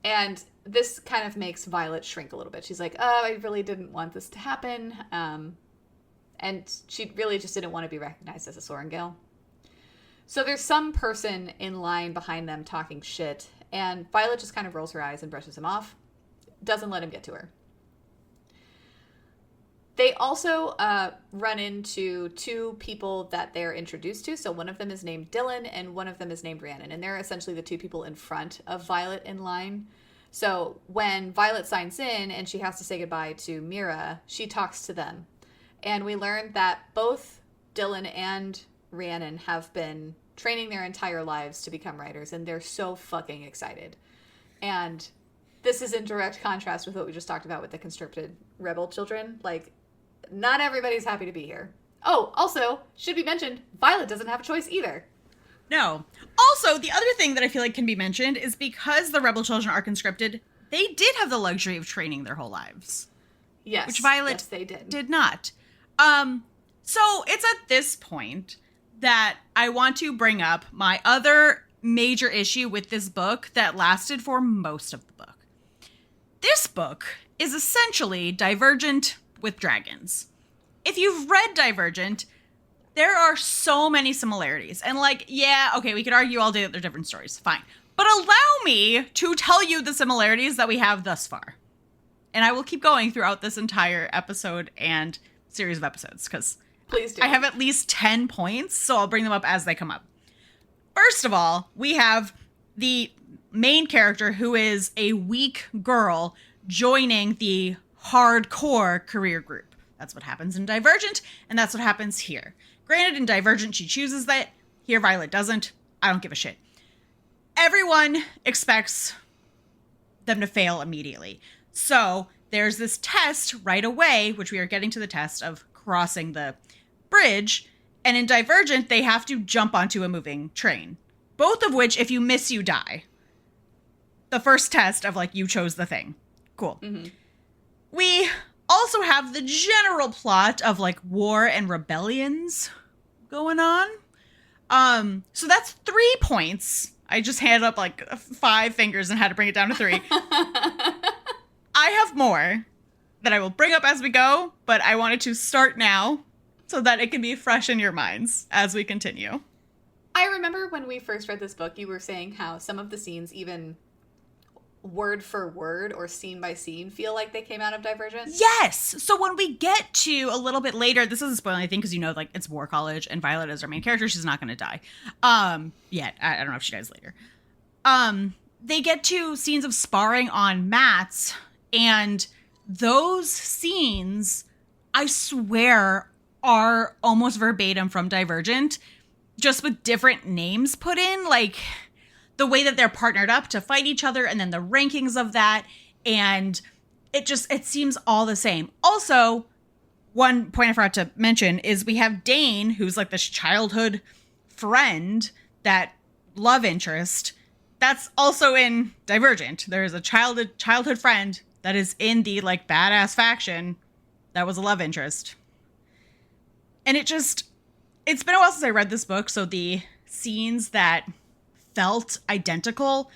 And this kind of makes Violet shrink a little bit. She's like, oh, I really didn't want this to happen. And And she really just didn't want to be recognized as a Sorrengail. So there's some person in line behind them talking shit, and Violet just kind of rolls her eyes and brushes him off. Doesn't let him get to her. They also run into two people that they're introduced to. So one of them is named Dylan and one of them is named Rhiannon. And they're essentially the two people in front of Violet in line. So when Violet signs in and she has to say goodbye to Mira, she talks to them. And we learned that both Dylan and Rhiannon have been training their entire lives to become writers. And they're so fucking excited. And this is in direct contrast with what we just talked about with the conscripted rebel children. Like, not everybody's happy to be here. Oh, also, should be mentioned, Violet doesn't have a choice either. No. Also, the other thing that I feel like can be mentioned is because the rebel children are conscripted, they did have the luxury of training their whole lives. Yes. Which Violet they did not. So it's at this point that I want to bring up my other major issue with this book that lasted for most of the book. This book is essentially Divergent with dragons. If you've read Divergent, there are so many similarities. And like, yeah, okay, we could argue all day that they're different stories. Fine. But allow me to tell you the similarities that we have thus far. And I will keep going throughout this entire episode and series of episodes, because please do. I have at least 10 points, so I'll bring them up as they come up. First of all, we have the main character who is a weak girl joining the hardcore career group. That's what happens in Divergent, and that's what happens here. Granted, in Divergent, she chooses that. Here, Violet doesn't. I don't give a shit. Everyone expects them to fail immediately. So there's this test right away, which we are getting to the test of crossing the bridge. And in Divergent, they have to jump onto a moving train. Both of which, if you miss, you die. The first test of, like, you chose the thing. Cool. Mm-hmm. We also have the general plot of, like, war and rebellions going on. So that's 3 points. I just handed up, like, 5 fingers and had to bring it down to 3. I have more that I will bring up as we go, but I wanted to start now so that it can be fresh in your minds as we continue. I remember when we first read this book, you were saying how some of the scenes, even word for word or scene by scene, feel like they came out of Divergent. Yes! So when we get to a little bit later, this isn't spoiling anything because you know, like, it's War College and Violet is our main character. She's not going to die. Yet. I don't know if she dies later. They get to scenes of sparring on mats, and those scenes, I swear, are almost verbatim from Divergent, just with different names put in, like the way that they're partnered up to fight each other and then the rankings of that. And it seems all the same. Also, one point I forgot to mention is we have Dane, who's like this childhood friend, that love interest. That's also in Divergent. There's a childhood friend that is in the, like, badass faction that was a love interest. And it's been a while since I read this book, so the scenes that felt identical,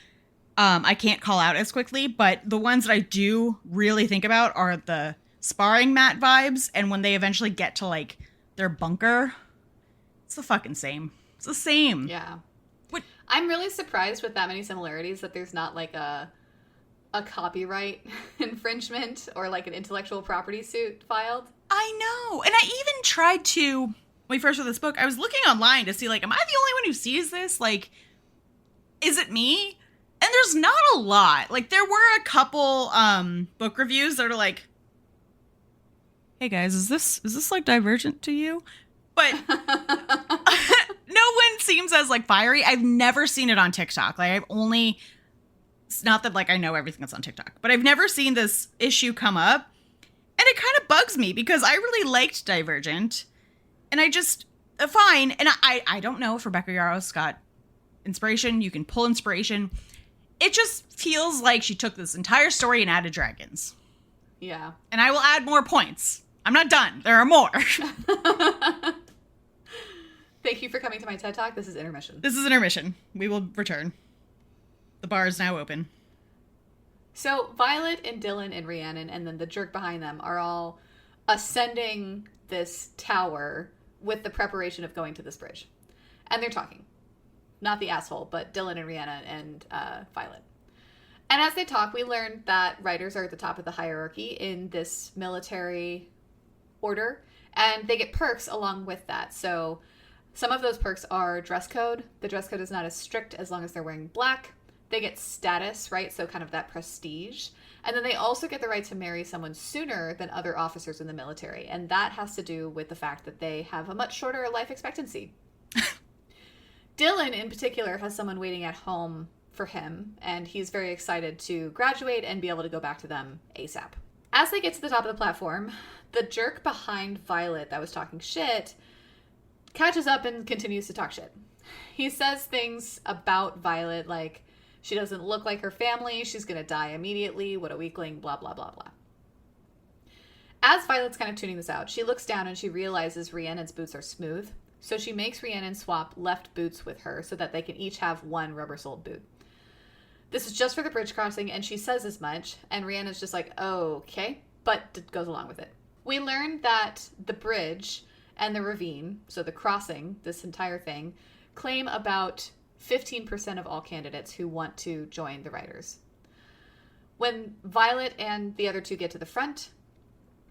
I can't call out as quickly, but the ones that I do really think about are the sparring mat vibes, and when they eventually get to, like, their bunker, it's the fucking same. It's the same. Yeah. I'm really surprised with that many similarities that there's not, like, a copyright infringement or, like, an intellectual property suit filed. I know. And I even tried to, when we first read this book, I was looking online to see, like, am I the only one who sees this? Like, is it me? And there's not a lot. Like, there were a couple book reviews that are like, hey guys, is this like Divergent to you? But no one seems as, like, fiery. I've never seen it on TikTok. Like, it's not that, like, I know everything that's on TikTok, but I've never seen this issue come up. And it kind of bugs me because I really liked Divergent. And I just, fine. And I don't know if Rebecca Yarros got inspiration. You can pull inspiration. It just feels like she took this entire story and added dragons. Yeah. And I will add more points. I'm not done. There are more. Thank you for coming to my TED Talk. This is intermission. This is intermission. We will return. The bar is now open. So Violet and Dylan and Rhiannon and then the jerk behind them are all ascending this tower with the preparation of going to this bridge. And they're talking. Not the asshole, but Dylan and Rhiannon and Violet. And as they talk, we learn that writers are at the top of the hierarchy in this military order, and they get perks along with that. So some of those perks are dress code. The dress code is not as strict as long as they're wearing black. They get status, right? So kind of that prestige. And then they also get the right to marry someone sooner than other officers in the military. And that has to do with the fact that they have a much shorter life expectancy. Dylan, in particular, has someone waiting at home for him, and he's very excited to graduate and be able to go back to them ASAP. As they get to the top of the platform, the jerk behind Violet that was talking shit catches up and continues to talk shit. He says things about Violet like, she doesn't look like her family, she's gonna die immediately, what a weakling, blah, blah, blah, blah. As Violet's kind of tuning this out, she looks down and she realizes Rhiannon's boots are smooth. So she makes Rhiannon swap left boots with her so that they can each have one rubber-soled boot. This is just for the bridge crossing, and she says as much, and Rhiannon's just like, okay, but goes along with it. We learned that the bridge and the ravine, so the crossing, this entire thing, claim about 15% of all candidates who want to join the Riders. When Violet and the other two get to the front,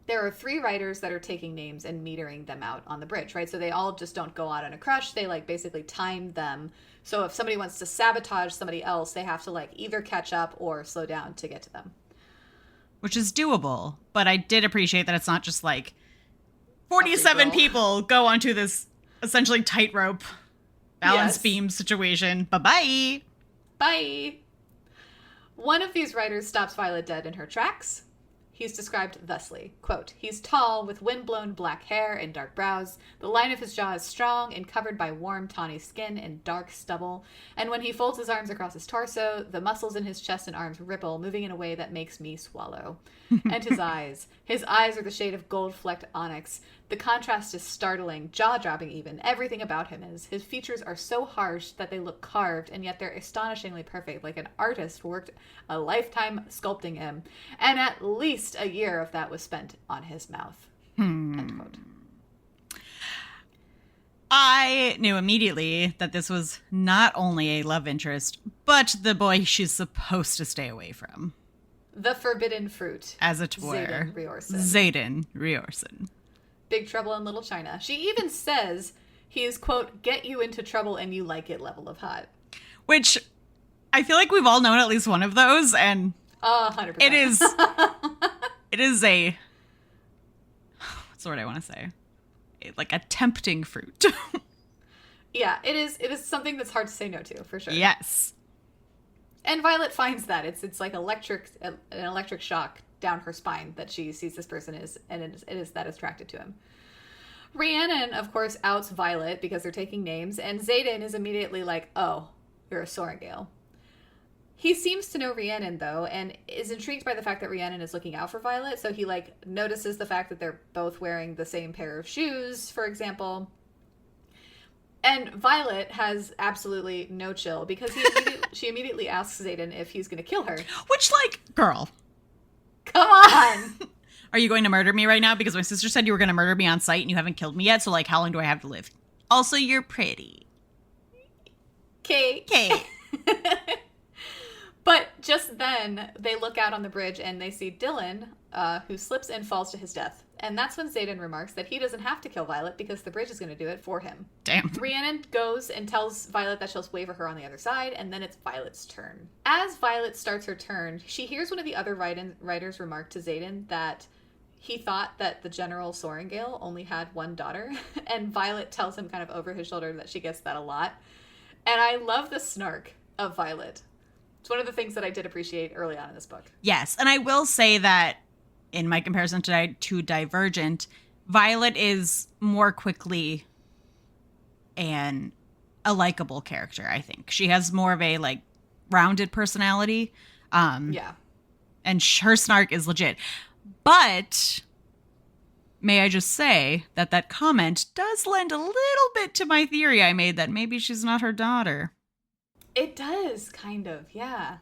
there are 3 riders that are taking names and metering them out on the bridge, right? So they all just don't go out in a crush. They like basically time them. So if somebody wants to sabotage somebody else, they have to like either catch up or slow down to get to them. Which is doable. But I did appreciate that it's not just like 47 people go onto this essentially tightrope balance beam situation. Bye-bye. Bye. One of these riders stops Violet dead in her tracks. He's described thusly, quote, he's tall with wind-blown black hair and dark brows. The line of his jaw is strong and covered by warm, tawny skin and dark stubble. And when he folds his arms across his torso, the muscles in his chest and arms ripple, moving in a way that makes me swallow. And his eyes. His eyes are the shade of gold-flecked onyx. The contrast is startling, jaw-dropping even. Everything about him is. His features are so harsh that they look carved, and yet they're astonishingly perfect, like an artist worked a lifetime sculpting him. And at least a year of that was spent on his mouth. End quote. I knew immediately that this was not only a love interest, but the boy she's supposed to stay away from. The forbidden fruit. As it were. Xaden Riorson. Big Trouble in Little China. She even says he's, quote, get you into trouble and you like it level of hot. Which I feel like we've all known at least one of those, and 100%. It is a, what's the word I want to say? Like a tempting fruit. Yeah, it is something that's hard to say no to, for sure. Yes. And Violet finds that. It's like an electric shock down her spine that she sees this person is, and it is that attracted to him. Rhiannon, of course, outs Violet because they're taking names, and Xaden is immediately like, oh, you're a Sorrengail. He seems to know Rhiannon, though, and is intrigued by the fact that Rhiannon is looking out for Violet, so he, like, notices the fact that they're both wearing the same pair of shoes, for example. And Violet has absolutely no chill, because she immediately asks Xaden if he's going to kill her. Which, like, girl. Come on! Are you going to murder me right now? Because my sister said you were going to murder me on sight and you haven't killed me yet, so, like, how long do I have to live? Also, you're pretty. Kate. But just then, they look out on the bridge and they see Dylan, who slips and falls to his death. And that's when Xaden remarks that he doesn't have to kill Violet because the bridge is going to do it for him. Damn. Rhiannon goes and tells Violet that she'll wave her on the other side, and then it's Violet's turn. As Violet starts her turn, she hears one of the other writers remark to Xaden that he thought that the General Sorrengail only had one daughter, and Violet tells him kind of over his shoulder that she gets that a lot. And I love the snark of Violet. It's one of the things that I did appreciate early on in this book. Yes, and I will say that in my comparison to Divergent, Violet is more quickly a likable character, I think. She has more of a, like, rounded personality. Yeah. And her snark is legit. But may I just say that comment does lend a little bit to my theory I made that maybe she's not her daughter. It does, kind of, yeah.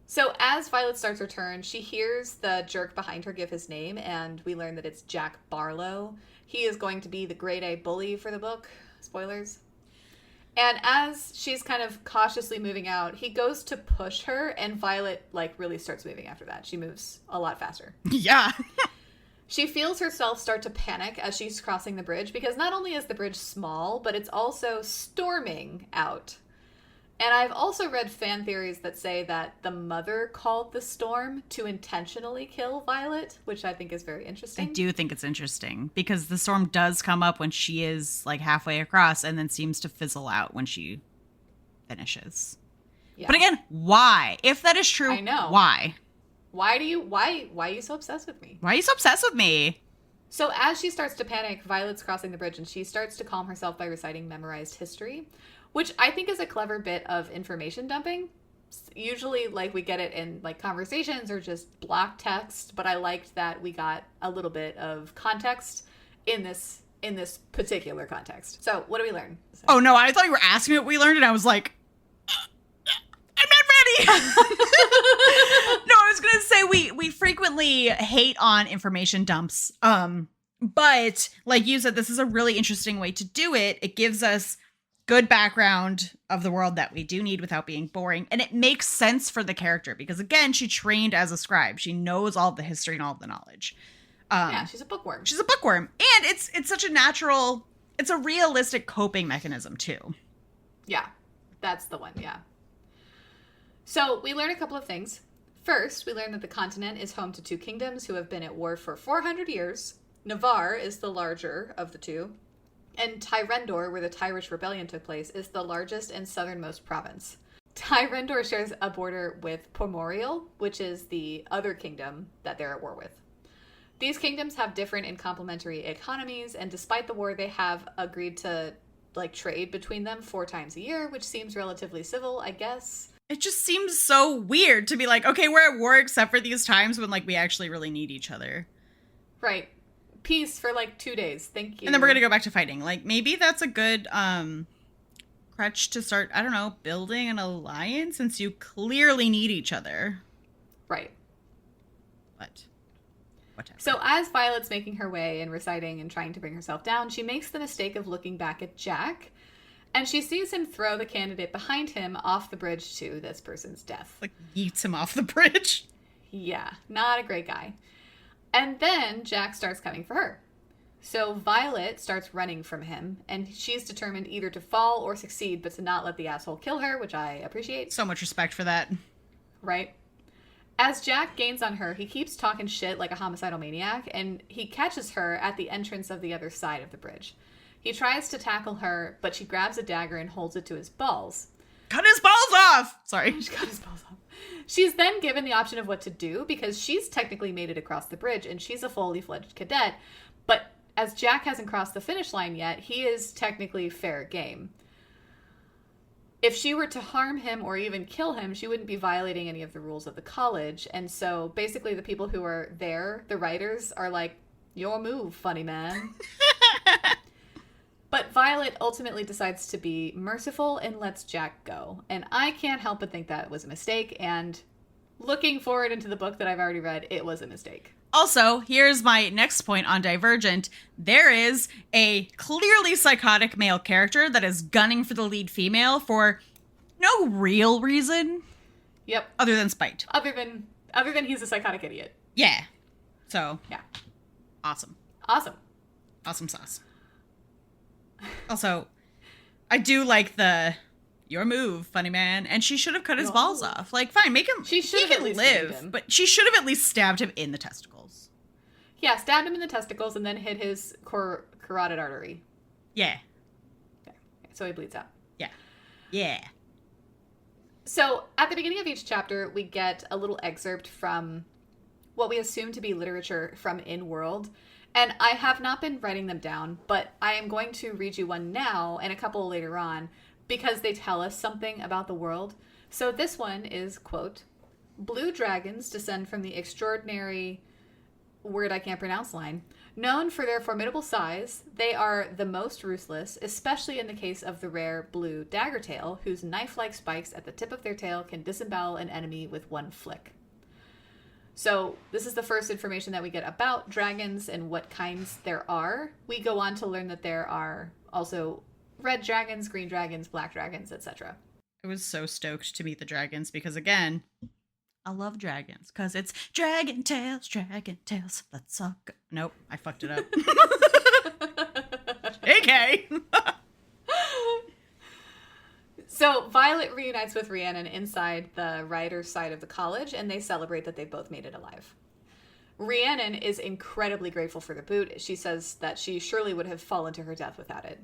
So as Violet starts her turn, she hears the jerk behind her give his name, and we learn that it's Jack Barlow. He is going to be the grade A bully for the book. Spoilers. And as she's kind of cautiously moving out, he goes to push her, and Violet, really starts moving after that. She moves a lot faster. Yeah. She feels herself start to panic as she's crossing the bridge, because not only is the bridge small, but it's also storming out. And I've also read fan theories that say that the mother called the storm to intentionally kill Violet, which I think is very interesting. I do think it's interesting because the storm does come up when she is halfway across and then seems to fizzle out when she finishes. Yeah. But again, why? If that is true, I know. Why? Why are you so obsessed with me? Why are you so obsessed with me? So as she starts to panic, Violet's crossing the bridge and she starts to calm herself by reciting memorized history, which I think is a clever bit of information dumping. Usually, we get it in, conversations or just block text, but I liked that we got a little bit of context in this particular context. So, what do we learn? Oh, no, I thought you were asking me what we learned, and I was like, I'm not ready! No, I was going to say we frequently hate on information dumps, but, like you said, this is a really interesting way to do it. It gives us good background of the world that we do need without being boring. And it makes sense for the character because, again, she trained as a scribe. She knows all the history and all the knowledge. Yeah, she's a bookworm. She's a bookworm. And it's such a natural, it's a realistic coping mechanism, too. Yeah, that's the one, yeah. So we learn a couple of things. First, we learn that the continent is home to two kingdoms who have been at war for 400 years. Navarre is the larger of the two. And Tyrendor, where the Tyrish rebellion took place, is the largest and southernmost province. Tyrendor shares a border with Pomorial, which is the other kingdom that they're at war with. These kingdoms have different and complementary economies, and despite the war, they have agreed to trade between them 4 times a year, which seems relatively civil, I guess. It just seems so weird to be okay, we're at war except for these times when we actually really need each other. Right. Peace for 2 days. Thank you. And then we're going to go back to fighting. Maybe that's a good crutch to start, I don't know, building an alliance since you clearly need each other. Right. But whatever. So as Violet's making her way and reciting and trying to bring herself down, she makes the mistake of looking back at Jack, and she sees him throw the candidate behind him off the bridge to this person's death. Yeets him off the bridge. Yeah, not a great guy. And then Jack starts coming for her. So Violet starts running from him, and she's determined either to fall or succeed, but to not let the asshole kill her, which I appreciate. So much respect for that. Right? As Jack gains on her, he keeps talking shit like a homicidal maniac, and he catches her at the entrance of the other side of the bridge. He tries to tackle her, but she grabs a dagger and holds it to his balls. Cut his balls off! Sorry. She cut his balls off. She's then given the option of what to do because she's technically made it across the bridge and she's a fully fledged cadet. But as Jack hasn't crossed the finish line yet, he is technically fair game. If she were to harm him or even kill him, she wouldn't be violating any of the rules of the college. And so basically the people who are there, the writers, are like, your move, funny man. But Violet ultimately decides to be merciful and lets Jack go. And I can't help but think that was a mistake. And looking forward into the book that I've already read, it was a mistake. Also, here's my next point on Divergent. There is a clearly psychotic male character that is gunning for the lead female for no real reason. Yep. Other than spite. Other than he's a psychotic idiot. Yeah. So. Yeah. Awesome. Awesome. Awesome sauce. Also, I do like the your move, funny man. And she should have cut his balls off. Fine, make him. She should have at least live, him. but she should have at least stabbed him in the testicles. Yeah, stabbed him in the testicles and then hit his carotid artery. Yeah. Okay. So he bleeds out. Yeah. Yeah. So at the beginning of each chapter, we get a little excerpt from what we assume to be literature from In-World. And I have not been writing them down, but I am going to read you one now and a couple later on because they tell us something about the world. So this one is, quote, blue dragons descend from the extraordinary word I can't pronounce line. Known for their formidable size, they are the most ruthless, especially in the case of the rare blue daggertail, whose knife-like spikes at the tip of their tail can disembowel an enemy with one flick. So this is the first information that we get about dragons and what kinds there are. We go on to learn that there are also red dragons, green dragons, black dragons, etc. I was so stoked to meet the dragons because, again, I love dragons because it's dragon tales, let's all go. Nope, I fucked it up. Okay. So Violet reunites with Rhiannon inside the writer's side of the college, and they celebrate that they both made it alive. Rhiannon is incredibly grateful for the boot. She says that she surely would have fallen to her death without it.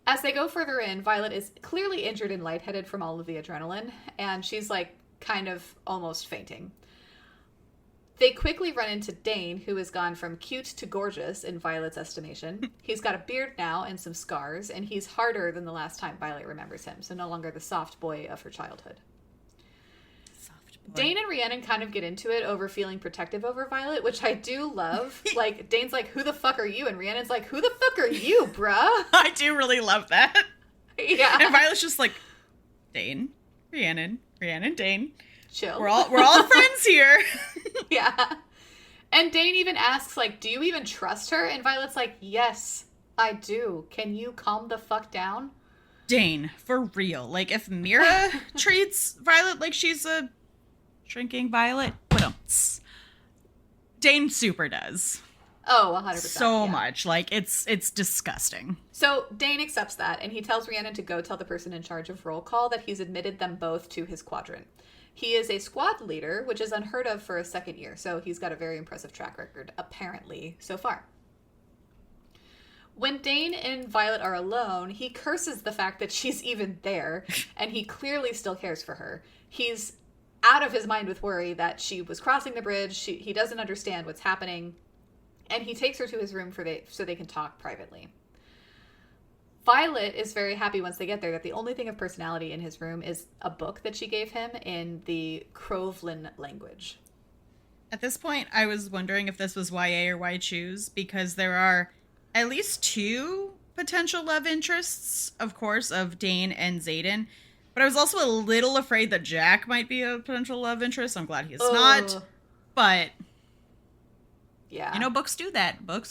As they go further in, Violet is clearly injured and lightheaded from all of the adrenaline, and she's like kind of almost fainting. They quickly run into Dane, who has gone from cute to gorgeous in Violet's estimation. He's got a beard now and some scars, and he's harder than the last time Violet remembers him, so no longer the soft boy of her childhood. Soft boy. Dane and Rhiannon kind of get into it over feeling protective over Violet, which I do love. Like, Dane's like, who the fuck are you? And Rhiannon's like, who the fuck are you, bruh? I do really love that. Yeah. And Violet's just like, Dane, Rhiannon, Dane. Chill. We're all friends here. Yeah. And Dane even asks, like, do you even trust her? And Violet's like, yes, I do. Can you calm the fuck down? Dane, for real. Like, if Mira treats Violet like she's a shrinking Violet, Dane super does. Oh, 100%. So much. Like, it's disgusting. So Dane accepts that, and he tells Rhiannon to go tell the person in charge of roll call that he's admitted them both to his quadrant. He is a squad leader, which is unheard of for a second year, so he's got a very impressive track record, apparently, so far. When Dane and Violet are alone, he curses the fact that she's even there, and he clearly still cares for her. He's out of his mind with worry that she was crossing the bridge, he doesn't understand what's happening, and he takes her to his room so they can talk privately. Violet is very happy once they get there that the only thing of personality in his room is a book that she gave him in the Crovlin language. At this point, I was wondering if this was YA or why choose, because there are at least two potential love interests, of course, of Dane and Xaden. But I was also a little afraid that Jack might be a potential love interest. I'm glad he's not. But, yeah, you know, books do that. Books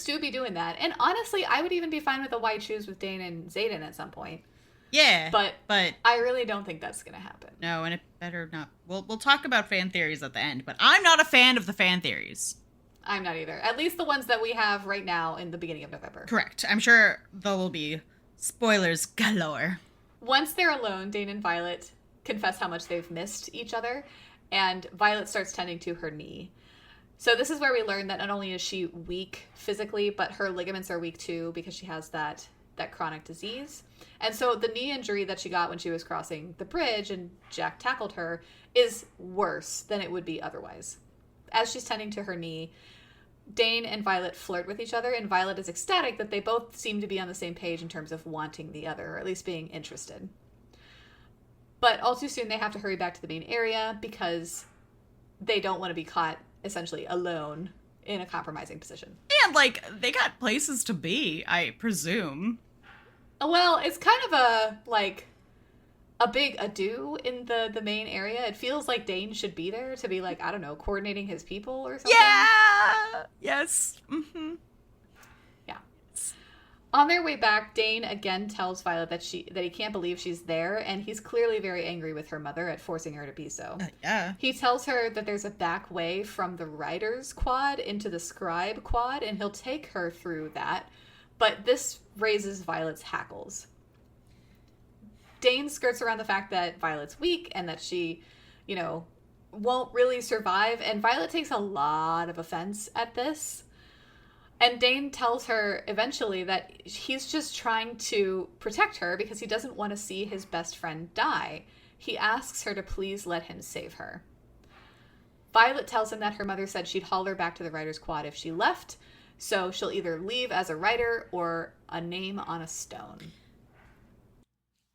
do be doing that. And honestly, I would even be fine with a why choose with Dane and Xaden at some point. Yeah. But I really don't think that's going to happen. No, and it better not. We'll talk about fan theories at the end, but I'm not a fan of the fan theories. I'm not either. At least the ones that we have right now in the beginning of November. Correct. I'm sure there will be spoilers galore. Once they're alone, Dane and Violet confess how much they've missed each other, and Violet starts tending to her knee. So this is where we learn that not only is she weak physically, but her ligaments are weak too because she has that chronic disease. And so the knee injury that she got when she was crossing the bridge and Jack tackled her is worse than it would be otherwise. As she's tending to her knee, Dane and Violet flirt with each other, and Violet is ecstatic that they both seem to be on the same page in terms of wanting the other, or at least being interested. But all too soon they have to hurry back to the main area because they don't want to be caught essentially alone in a compromising position. And, like, they got places to be, I presume. Well, it's kind of a big ado in the main area. It feels like Dane should be there to be, like, I don't know, coordinating his people or something. Yeah! Yes. Mm-hmm. Yeah. On their way back, Dane again tells Violet that he can't believe she's there, and he's clearly very angry with her mother at forcing her to be so. Yeah. He tells her that there's a back way from the writer's quad into the scribe quad, and he'll take her through that. But this raises Violet's hackles. Dane skirts around the fact that Violet's weak and that she, won't really survive, and Violet takes a lot of offense at this. And Dane tells her eventually that he's just trying to protect her because he doesn't want to see his best friend die. He asks her to please let him save her. Violet tells him that her mother said she'd haul her back to the writer's quad if she left, so she'll either leave as a writer or a name on a stone.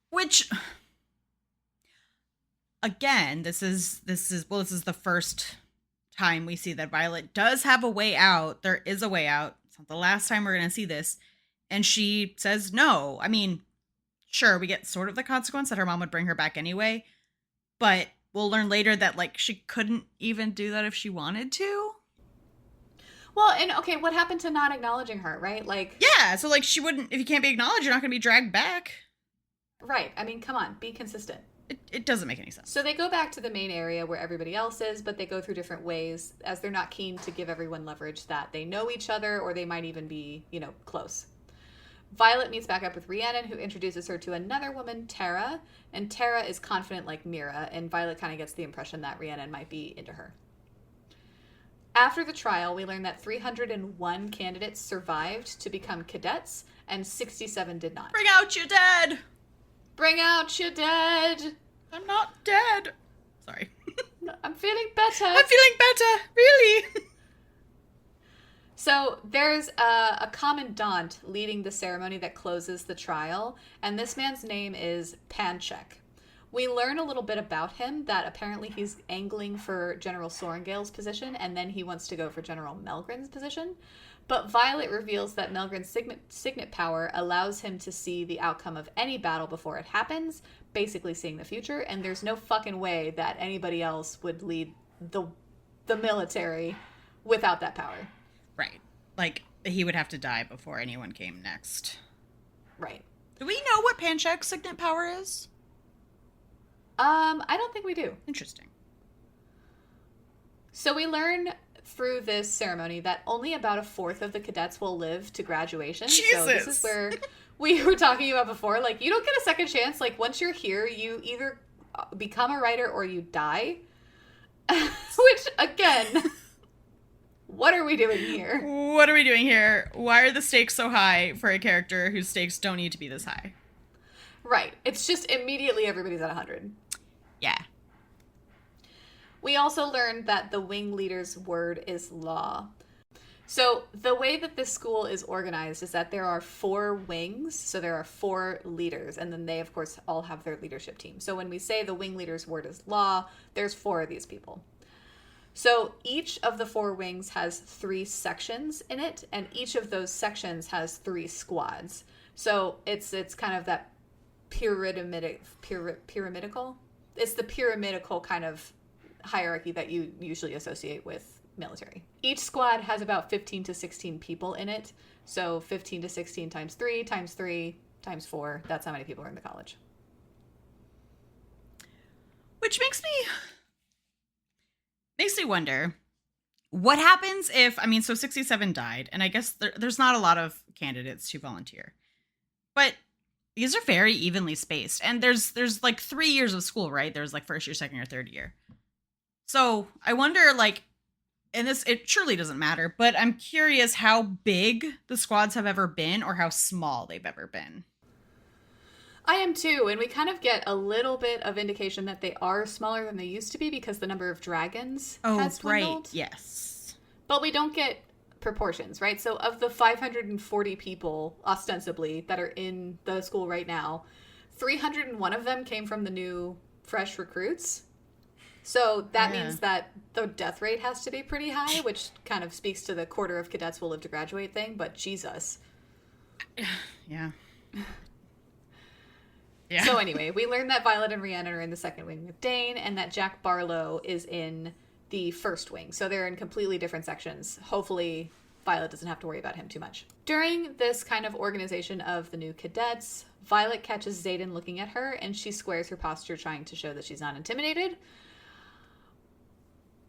Which, again, this is the first time we see that Violet does have a way out. There is a way out. It's not the last time we're going to see this. And she says no. I mean, sure, we get sort of the consequence that her mom would bring her back anyway. But we'll learn later that, like, she couldn't even do that if she wanted to. Well, and okay, what happened to not acknowledging her, right? Like, yeah, so, like, she wouldn't, if you can't be acknowledged, you're not going to be dragged back. Right. I mean, come on, be consistent. It doesn't make any sense. So they go back to the main area where everybody else is, but they go through different ways as they're not keen to give everyone leverage that they know each other or they might even be, you know, close. Violet meets back up with Rhiannon, who introduces her to another woman, Tara, and Tara is confident like Mira, and Violet kind of gets the impression that Rhiannon might be into her. After the trial, we learn that 301 candidates survived to become cadets, and 67 did not. Bring out your dead! Bring out your dead! I'm not dead. Sorry. I'm feeling better. I'm feeling better, really. So there's a commandant leading the ceremony that closes the trial, and this man's name is Panchek. We learn a little bit about him, that apparently he's angling for General Sorengale's position, and then he wants to go for General Melgren's position. But Violet reveals that Melgren's signet power allows him to see the outcome of any battle before it happens, basically seeing the future, and there's no fucking way that anybody else would lead the military without that power. Right. Like, he would have to die before anyone came next. Right. Do we know what Panchek's signet power is? I don't think we do. Interesting. So we learn through this ceremony that only about a fourth of the cadets will live to graduation. Jesus! So this is where we were talking about before. Like, you don't get a second chance. Like, once you're here, you either become a writer or you die. Which, again, what are we doing here? What are we doing here? Why are the stakes so high for a character whose stakes don't need to be this high? Right. It's just immediately everybody's at 100. Yeah. We also learned that the wing leader's word is law. So the way that this school is organized is that there are 4 wings. So there are 4 leaders. And then they, of course, all have their leadership team. So when we say the wing leader's word is law, there's 4 of these people. So each of the 4 wings has 3 sections in it. And each of those sections has 3 squads. So it's kind of that pyramidal. It's the pyramidal kind of hierarchy that you usually associate with military. Each squad has about 15 to 16 people in it. So 15 to 16 times 3 times 3 times 4. That's how many people are in the college. Which makes me wonder, what happens if, I mean, so 67 died, and I guess there's not a lot of candidates to volunteer. But these are very evenly spaced. And there's like 3 years of school, right? There's like first year, second year, third year. So I wonder, like, and this, it surely doesn't matter, but I'm curious how big the squads have ever been or how small they've ever been. I am too, and we kind of get a little bit of indication that they are smaller than they used to be because the number of dragons has dwindled. Right, yes. But we don't get proportions, right? So of the 540 people, ostensibly, that are in the school right now, 301 of them came from the new fresh recruits. So that means that the death rate has to be pretty high, which kind of speaks to the quarter of cadets will live to graduate thing, but Jesus. Yeah. So anyway, we learned that Violet and Rhiannon are in the second wing with Dane, and that Jack Barlow is in the first wing. So they're in completely different sections. Hopefully Violet doesn't have to worry about him too much. During this kind of organization of the new cadets, Violet catches Xaden looking at her, and she squares her posture, trying to show that she's not intimidated.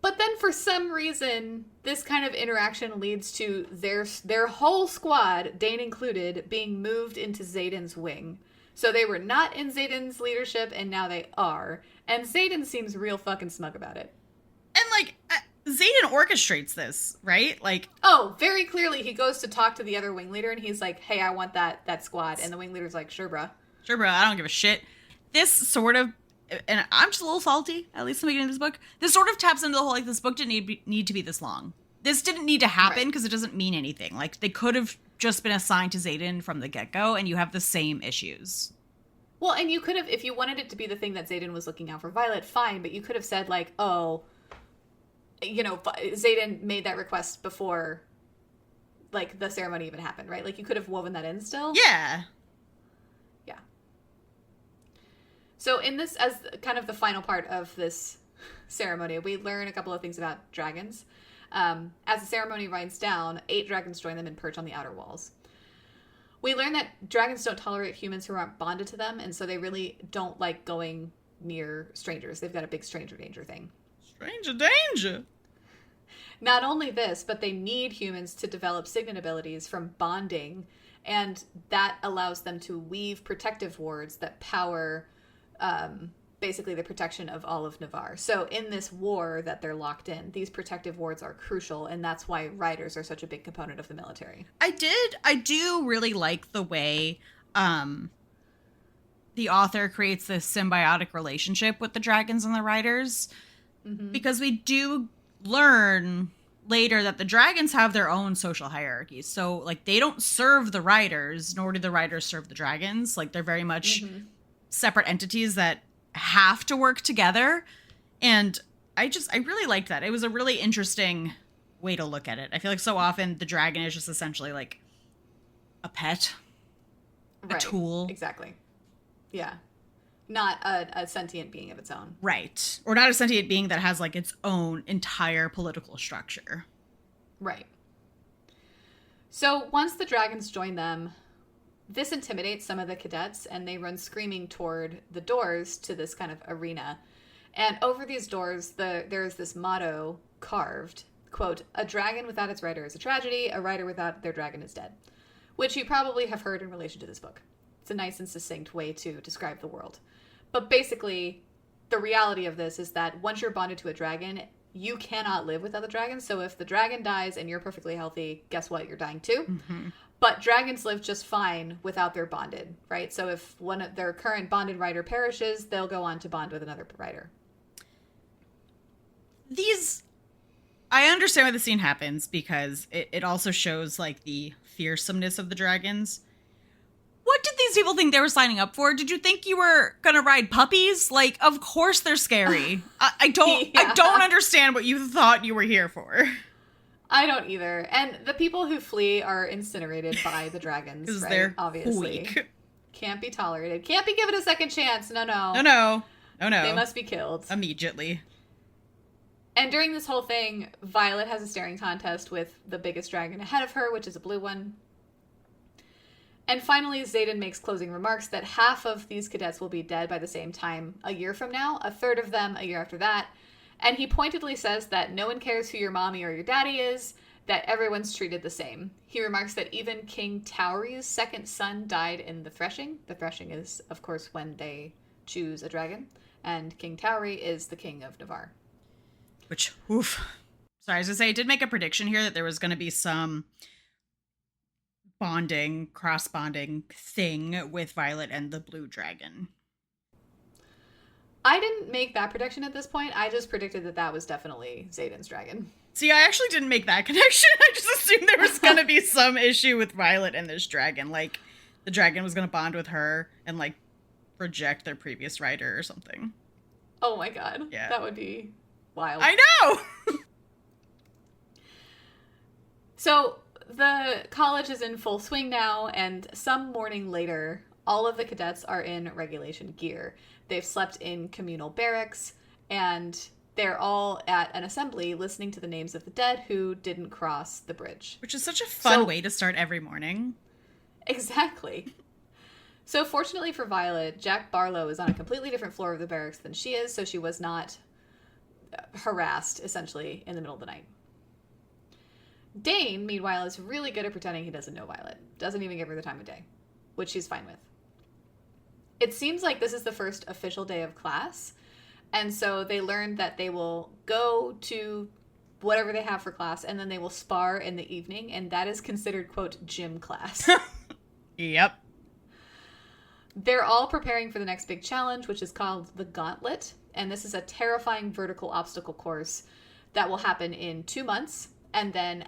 But then for some reason, this kind of interaction leads to their whole squad, Dane included, being moved into Xaden's wing. So they were not in Xaden's leadership, and now they are. And Xaden seems real fucking smug about it. And, like, Xaden orchestrates this, right? Like, oh, very clearly he goes to talk to the other wing leader, and he's like, hey, I want that squad. And the wing leader's like, sure, bruh. Sure, bro, I don't give a shit. This sort of, and I'm just a little salty, at least in the beginning of this book, this sort of taps into the whole, like, this book didn't need to be this long. This didn't need to happen because it doesn't mean anything. Like, they could have just been assigned to Xaden from the get-go, and you have the same issues. Well, and you could have, if you wanted it to be the thing that Xaden was looking out for Violet, fine, but you could have said, like, oh, Xaden made that request before, like, the ceremony even happened, right? Like, you could have woven that in still. Yeah. Yeah. So in this, as kind of the final part of this ceremony, we learn a couple of things about dragons. As the ceremony winds down, 8 dragons join them and perch on the outer walls. We learn that dragons don't tolerate humans who aren't bonded to them, and so they really don't like going near strangers. They've got a big stranger danger thing. Stranger danger! Not only this, but they need humans to develop signet abilities from bonding, and that allows them to weave protective wards that power basically the protection of all of Navarre. So in this war that they're locked in, these protective wards are crucial, and that's why riders are such a big component of the military. I do really like the way the author creates this symbiotic relationship with the dragons and the riders, because we do learn later that the dragons have their own social hierarchies. So, like, they don't serve the riders, nor do the riders serve the dragons. Like, they're very much separate entities that have to work together. And I really liked that. It was a really interesting way to look at it. I feel like so often the dragon is just essentially like a pet, a tool. Exactly. Yeah. Not a sentient being of its own. Right. Or not a sentient being that has like its own entire political structure. Right. So once the dragons join them, this intimidates some of the cadets, and they run screaming toward the doors to this kind of arena. And over these doors, there is this motto carved, quote, "A dragon without its rider is a tragedy. A rider without their dragon is dead," which you probably have heard in relation to this book. It's a nice and succinct way to describe the world. But basically, the reality of this is that once you're bonded to a dragon, you cannot live without the dragon. So if the dragon dies and you're perfectly healthy, guess what? You're dying too. Mm-hmm. But dragons live just fine without their bonded, right? So if one of their current bonded rider perishes, they'll go on to bond with another rider. I understand why the scene happens, because it also shows like the fearsomeness of the dragons. What did these people think they were signing up for? Did you think you were gonna ride puppies? Like, of course they're scary. I don't understand what you thought you were here for. I don't either. And the people who flee are incinerated by the dragons, right? They're obviously weak. Can't be tolerated. Can't be given a second chance. No. They must be killed immediately. And during this whole thing, Violet has a staring contest with the biggest dragon ahead of her, which is a blue one. And finally, Xaden makes closing remarks that half of these cadets will be dead by the same time a year from now, a third of them a year after that. And he pointedly says that no one cares who your mommy or your daddy is, that everyone's treated the same. He remarks that even King Tauri's second son died in the threshing. The threshing is, of course, when they choose a dragon. And King Tauri is the king of Navarre. Which, oof. Sorry, I was going to say, I did make a prediction here that there was going to be some cross-bonding thing with Violet and the blue dragon. I didn't make that prediction at this point. I just predicted that was definitely Xaden's dragon. See, I actually didn't make that connection. I just assumed there was going to be some issue with Violet and this dragon. Like, the dragon was going to bond with her and, like, reject their previous rider or something. Oh my god. Yeah. That would be wild. I know! So, the college is in full swing now, and some morning later, all of the cadets are in regulation gear. They've slept in communal barracks, and they're all at an assembly listening to the names of the dead who didn't cross the bridge. Which is such a fun way to start every morning. Exactly. So fortunately for Violet, Jack Barlow is on a completely different floor of the barracks than she is, so she was not harassed, essentially, in the middle of the night. Dane, meanwhile, is really good at pretending he doesn't know Violet. Doesn't even give her the time of day, which she's fine with. It seems like this is the first official day of class, and so they learned that they will go to whatever they have for class, and then they will spar in the evening, and that is considered, quote, gym class. Yep. They're all preparing for the next big challenge, which is called the Gauntlet, and this is a terrifying vertical obstacle course that will happen in 2 months, and then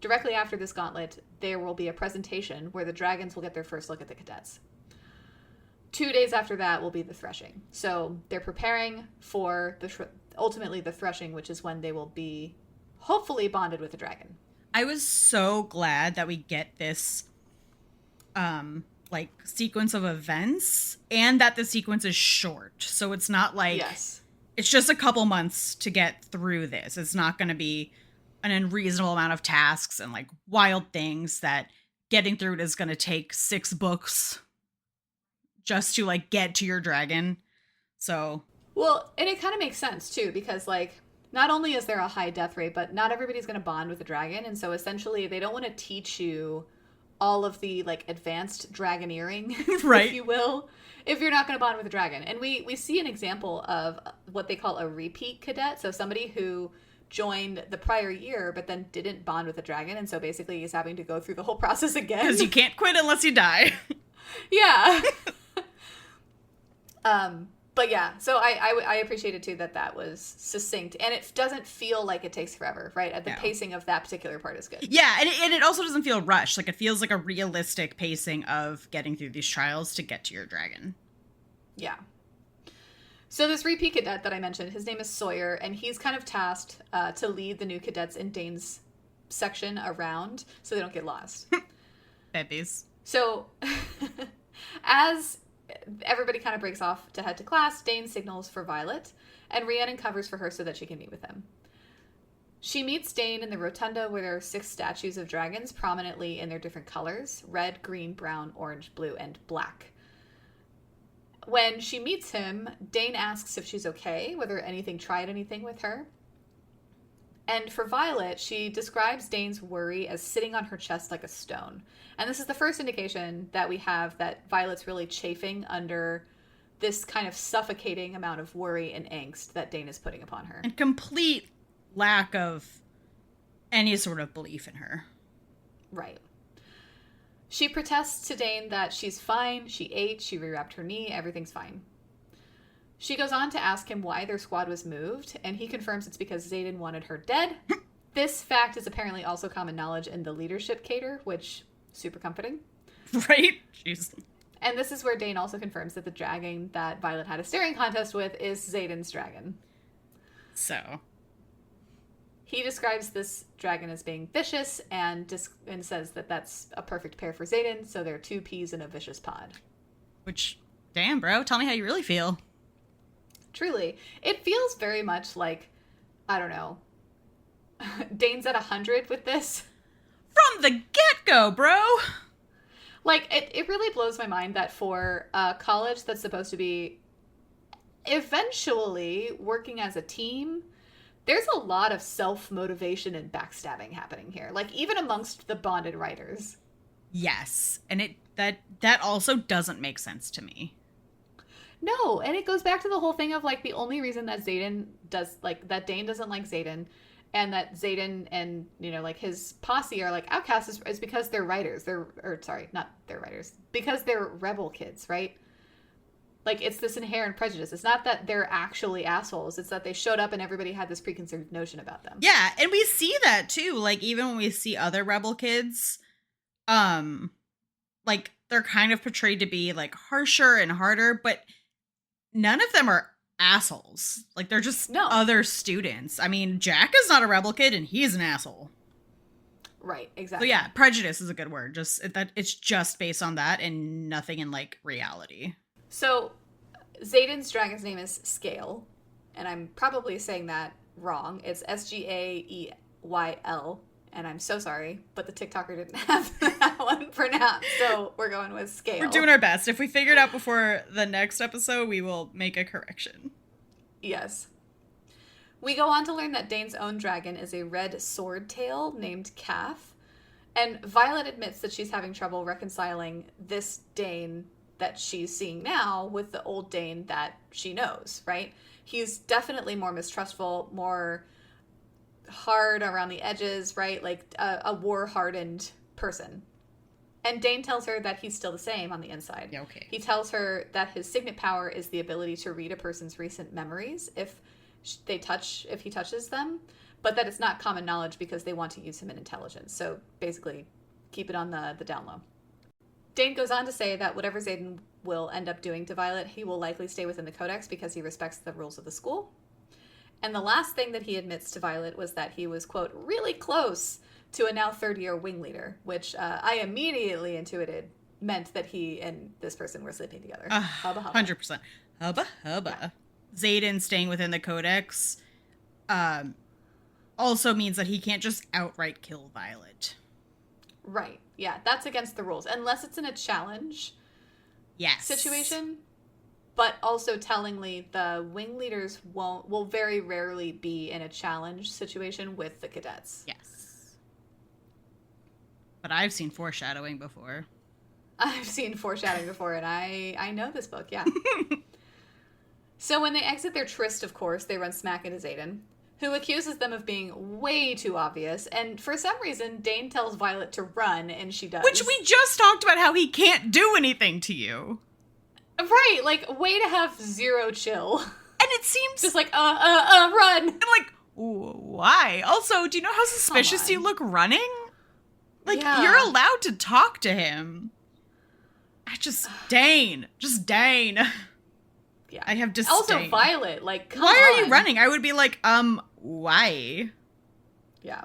directly after this gauntlet, there will be a presentation where the dragons will get their first look at the cadets. 2 days after that will be the threshing. So they're preparing for ultimately the threshing, which is when they will be hopefully bonded with the dragon. I was so glad that we get this like sequence of events, and that the sequence is short. So it's not like it's just a couple months to get through this. It's not going to be an unreasonable amount of tasks and like wild things that getting through it is going to take 6 books just to like get to your dragon. So, well, and it kind of makes sense too, because like not only is there a high death rate, but not everybody's going to bond with the dragon. And so essentially they don't want to teach you all of the like advanced dragoneering, right, if you will, if you're not going to bond with a dragon. And we see an example of what they call a repeat cadet. So somebody who joined the prior year, but then didn't bond with a dragon. And so basically he's having to go through the whole process again. Because you can't quit unless you die. Yeah. But yeah, so I appreciated too that was succinct, and it doesn't feel like it takes forever, right? The pacing of that particular part is good. Yeah, and it also doesn't feel rushed. Like, it feels like a realistic pacing of getting through these trials to get to your dragon. Yeah. So this repeat cadet that I mentioned, his name is Sawyer, and he's kind of tasked to lead the new cadets in Dane's section around so they don't get lost. Babies. So as everybody kind of breaks off to head to class, Dane signals for Violet, and Rhiannon covers for her so that she can meet with him. She meets Dane in the rotunda where there are 6 statues of dragons prominently in their different colors: red, green, brown, orange, blue, and black. When she meets him, Dane asks if she's okay, whether anything tried anything with her. And for Violet, she describes Dane's worry as sitting on her chest like a stone. And this is the first indication that we have that Violet's really chafing under this kind of suffocating amount of worry and angst that Dane is putting upon her. And complete lack of any sort of belief in her. Right. She protests to Dane that she's fine, she ate, she rewrapped her knee, everything's fine. She goes on to ask him why their squad was moved, and he confirms it's because Xaden wanted her dead. This fact is apparently also common knowledge in the leadership cater, which, super comforting. Right? Jeez. And this is where Dane also confirms that the dragon that Violet had a staring contest with is Xaden's dragon. So. He describes this dragon as being vicious and says that that's a perfect pair for Xaden, so they're 2 peas in a vicious pod. Which, damn, bro, tell me how you really feel. Truly. It feels very much like, I don't know, Dane's at 100 with this. From the get-go, bro! Like, it really blows my mind that for a college that's supposed to be eventually working as a team, there's a lot of self-motivation and backstabbing happening here. Like, even amongst the bonded writers. Yes. And that also doesn't make sense to me. No, and it goes back to the whole thing of, like, the only reason that Xaden does, like, that Dane doesn't like Xaden, and that Xaden and, you know, like, his posse are, like, outcasts is because they're writers. Because they're rebel kids, right? Like, it's this inherent prejudice. It's not that they're actually assholes. It's that they showed up and everybody had this preconceived notion about them. Yeah, and we see that, too. Like, even when we see other rebel kids, like, they're kind of portrayed to be, like, harsher and harder, but none of them are assholes. Like, they're just other students. I mean, Jack is not a rebel kid, and he's an asshole. Right, exactly. So yeah, prejudice is a good word. Just that it's just based on that and nothing in, like, reality. So, Xaden's dragon's name is Scale, and I'm probably saying that wrong. It's Sgaeyl, and I'm so sorry, but the TikToker didn't have that one pronounced, so we're going with Scale. We're doing our best. If we figure it out before the next episode, we will make a correction. Yes. We go on to learn that Dane's own dragon is a red sword tail named Calf, and Violet admits that she's having trouble reconciling this Dane that she's seeing now with the old Dane that she knows, right? He's definitely more mistrustful, more hard around the edges, right? Like a war-hardened person. And Dane tells her that he's still the same on the inside. Yeah, okay. He tells her that his signet power is the ability to read a person's recent memories if he touches them, but that it's not common knowledge because they want to use him in intelligence. So basically, keep it on the down low. Dane goes on to say that whatever Xaden will end up doing to Violet, he will likely stay within the Codex because he respects the rules of the school. And the last thing that he admits to Violet was that he was, quote, really close to a now third-year wing leader, which I immediately intuited meant that he and this person were sleeping together. Hubba hubba. 100%. Hubba hubba. Yeah. Xaden staying within the Codex also means that he can't just outright kill Violet. Right. Yeah, that's against the rules. Unless it's in a challenge situation. But also tellingly, the wing leaders will very rarely be in a challenge situation with the cadets. Yes. But I've seen foreshadowing before. I've seen foreshadowing before, and I know this book, yeah. So when they exit their tryst, of course, they run smack into Xaden, who accuses them of being way too obvious, and for some reason, Dane tells Violet to run, and she does. Which we just talked about how he can't do anything to you. Right, like, way to have zero chill. And it seems... just like, run! And like, why? Also, do you know how suspicious you look running? Like, you're allowed to talk to him. Dane. Just Dane. Yeah. I have disdain. Also, Violet, like, come Why on. are you running? I would be like, why? Yeah.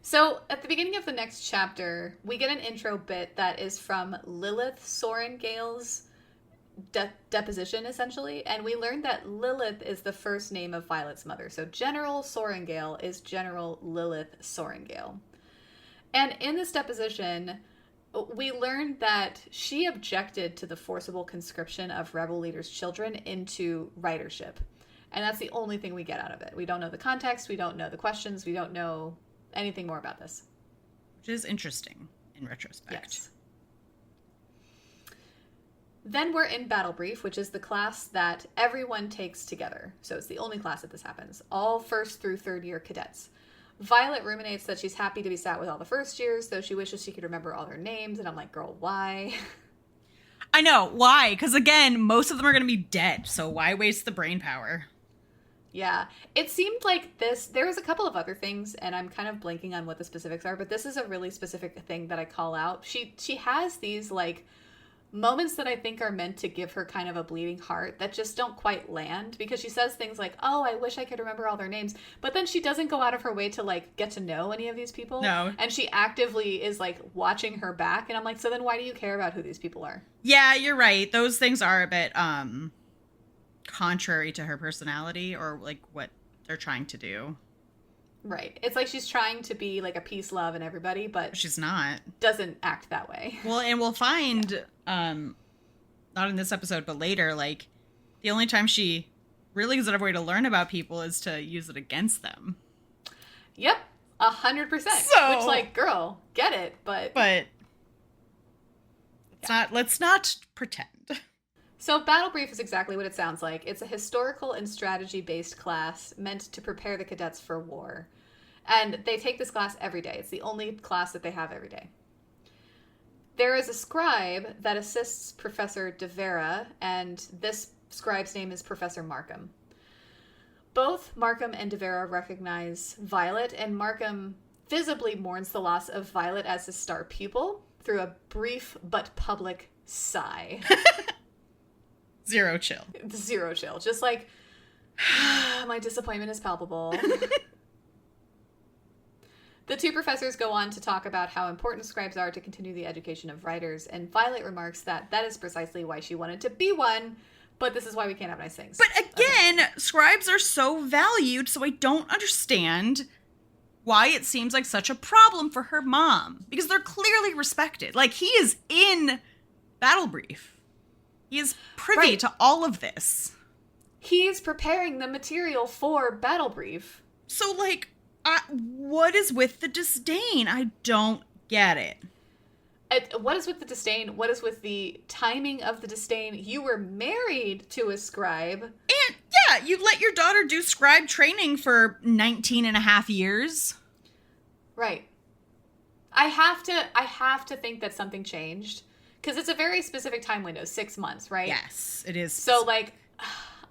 So, at the beginning of the next chapter, we get an intro bit that is from Lilith Sorengale's deposition, essentially, and we learned that Lilith is the first name of Violet's mother. So, General Sorengale is General Lilith Sorengale. And in this deposition, we learned that she objected to the forcible conscription of rebel leaders' children into ridership. And that's the only thing we get out of it. We don't know the context, we don't know the questions, we don't know anything more about this. Which is interesting in retrospect. Yes. Then we're in Battle Brief, which is the class that everyone takes together. So it's the only class that this happens. All first through third year cadets. Violet ruminates that she's happy to be sat with all the first years, though she wishes she could remember all their names. And I'm like, girl, why? I know, why? Because again, most of them are going to be dead. So why waste the brain power? Yeah, it seemed like there was a couple of other things, and I'm kind of blanking on what the specifics are, but this is a really specific thing that I call out. She has these, like, moments that I think are meant to give her kind of a bleeding heart that just don't quite land, because she says things like, oh, I wish I could remember all their names, but then she doesn't go out of her way to, like, get to know any of these people. No. And she actively is, like, watching her back, and I'm like, so then why do you care about who these people are? Yeah, you're right. Those things are a bit, contrary to her personality or like what they're trying to do. Right. It's like she's trying to be like a peace, love, and everybody, but she's not. Doesn't act that way. Well, and we'll find, not in this episode, but later, like, the only time she really is out of a way to learn about people is to use it against them. Yep. 100%. So, which, like, girl, get it, but it's not, let's not pretend. So Battle Brief is exactly what it sounds like. It's a historical and strategy-based class meant to prepare the cadets for war. And they take this class every day. It's the only class that they have every day. There is a scribe that assists Professor De Vera, and this scribe's name is Professor Markham. Both Markham and De Vera recognize Violet, and Markham visibly mourns the loss of Violet as his star pupil through a brief but public sigh. Zero chill. Zero chill. Just like, my disappointment is palpable. The two professors go on to talk about how important scribes are to continue the education of writers, and Violet remarks that is precisely why she wanted to be one, but this is why we can't have nice things. But again, scribes are so valued, so I don't understand why it seems like such a problem for her mom. Because they're clearly respected. Like, he is in Battle Brief. He is privy to all of this. He's preparing the material for Battle Brief. So, like, what is with the disdain? I don't get it. What is with the disdain? What is with the timing of the disdain? You were married to a scribe. And, yeah, you let your daughter do scribe training for 19 and a half years. Right. I have to think that something changed. Because it's a very specific time window, 6 months, right? Yes, it is. So, like,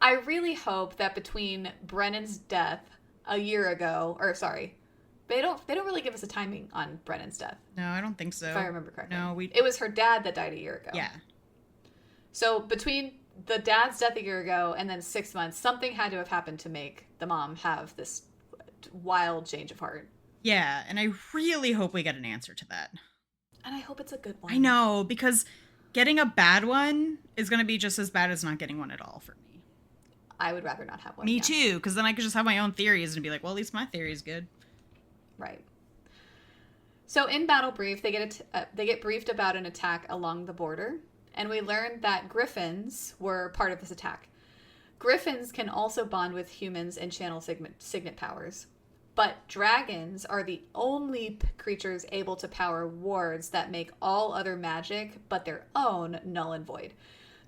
I really hope that between Brennan's death a year ago, They don't really give us a timing on Brennan's death. No, I don't think so. If I remember correctly. No, It was her dad that died a year ago. Yeah. So between the dad's death a year ago and then 6 months, something had to have happened to make the mom have this wild change of heart. Yeah, and I really hope we get an answer to that. And I hope it's a good one. I know, because getting a bad one is going to be just as bad as not getting one at all for me. I would rather not have one. Me too, because then I could just have my own theories and be like, well, at least my theory is good. Right. So in Battle Brief, they get briefed about an attack along the border, and we learned that griffins were part of this attack. Griffins can also bond with humans and channel signet powers, but dragons are the only creatures able to power wards that make all other magic but their own null and void.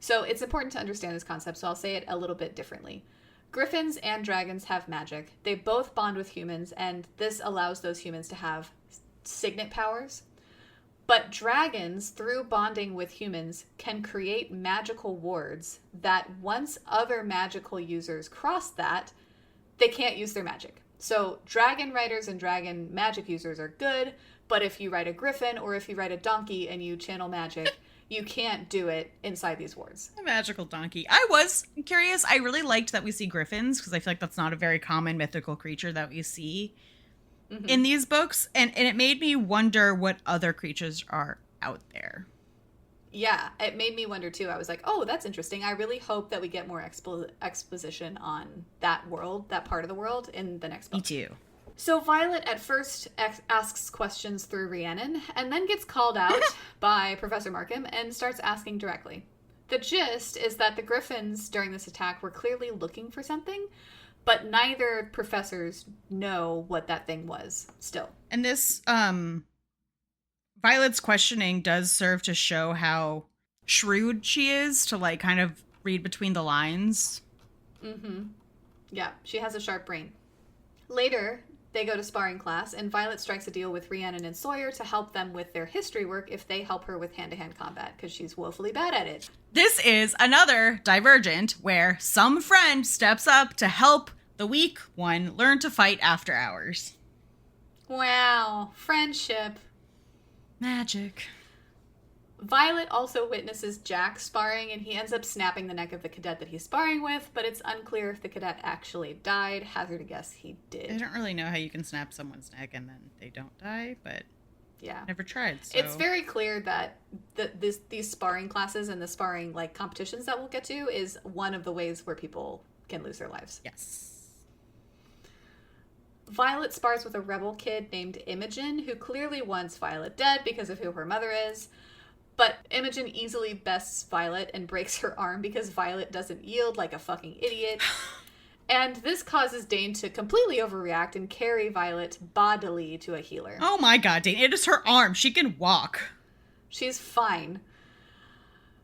So it's important to understand this concept, so I'll say it a little bit differently. Griffins and dragons have magic. They both bond with humans, and this allows those humans to have signet powers. But dragons, through bonding with humans, can create magical wards that once other magical users cross that, they can't use their magic. So dragon riders and dragon magic users are good, but if you ride a griffin or if you ride a donkey and you channel magic, you can't do it inside these wards. A magical donkey. I was curious. I really liked that we see griffins, because I feel like that's not a very common mythical creature that we see in these books. And it made me wonder what other creatures are out there. Yeah, it made me wonder too. I was like, oh, that's interesting. I really hope that we get more exposition on that world, that part of the world in the next book. Me too. So Violet at first asks questions through Rhiannon and then gets called out by Professor Markham and starts asking directly. The gist is that the Griffins during this attack were clearly looking for something, but neither professors know what that thing was still. And this, Violet's questioning does serve to show how shrewd she is to, like, kind of read between the lines. Mm-hmm. Yeah, she has a sharp brain. Later, they go to sparring class, and Violet strikes a deal with Rhiannon and Sawyer to help them with their history work if they help her with hand-to-hand combat, because she's woefully bad at it. This is another Divergent where some friend steps up to help the weak one learn to fight after hours. Wow, friendship. Magic. Violet also witnesses Jack sparring, and he ends up snapping the neck of the cadet that he's sparring with, but it's unclear if the cadet actually died. Hazard a guess he did. I don't really know how you can snap someone's neck and then they don't die, but yeah, never tried. So. It's very clear that these sparring classes and the sparring like competitions that we'll get to is one of the ways where people can lose their lives. Yes. Violet spars with a rebel kid named Imogen, who clearly wants Violet dead because of who her mother is. But Imogen easily bests Violet and breaks her arm because Violet doesn't yield like a fucking idiot. And this causes Dane to completely overreact and carry Violet bodily to a healer. Oh my god, Dane, it is her arm. She can walk. She's fine.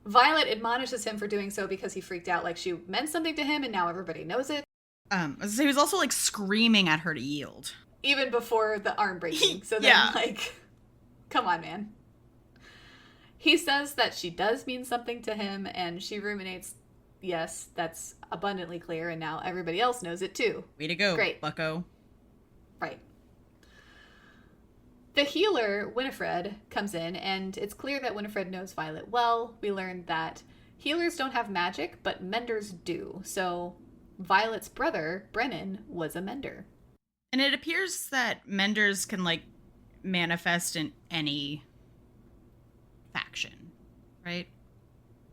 Violet admonishes him for doing so because he freaked out like she meant something to him and now everybody knows it. He was also like screaming at her to yield. Even before the arm breaking. So then yeah. Like, come on, man. He says that she does mean something to him, and she ruminates, yes, that's abundantly clear, and now everybody else knows it too. Way to go, great, bucko. Right. The healer, Winifred, comes in, and it's clear that Winifred knows Violet well. We learned that healers don't have magic, but menders do. So Violet's brother, Brennan, was a mender. And it appears that menders can, like, manifest in any faction, right?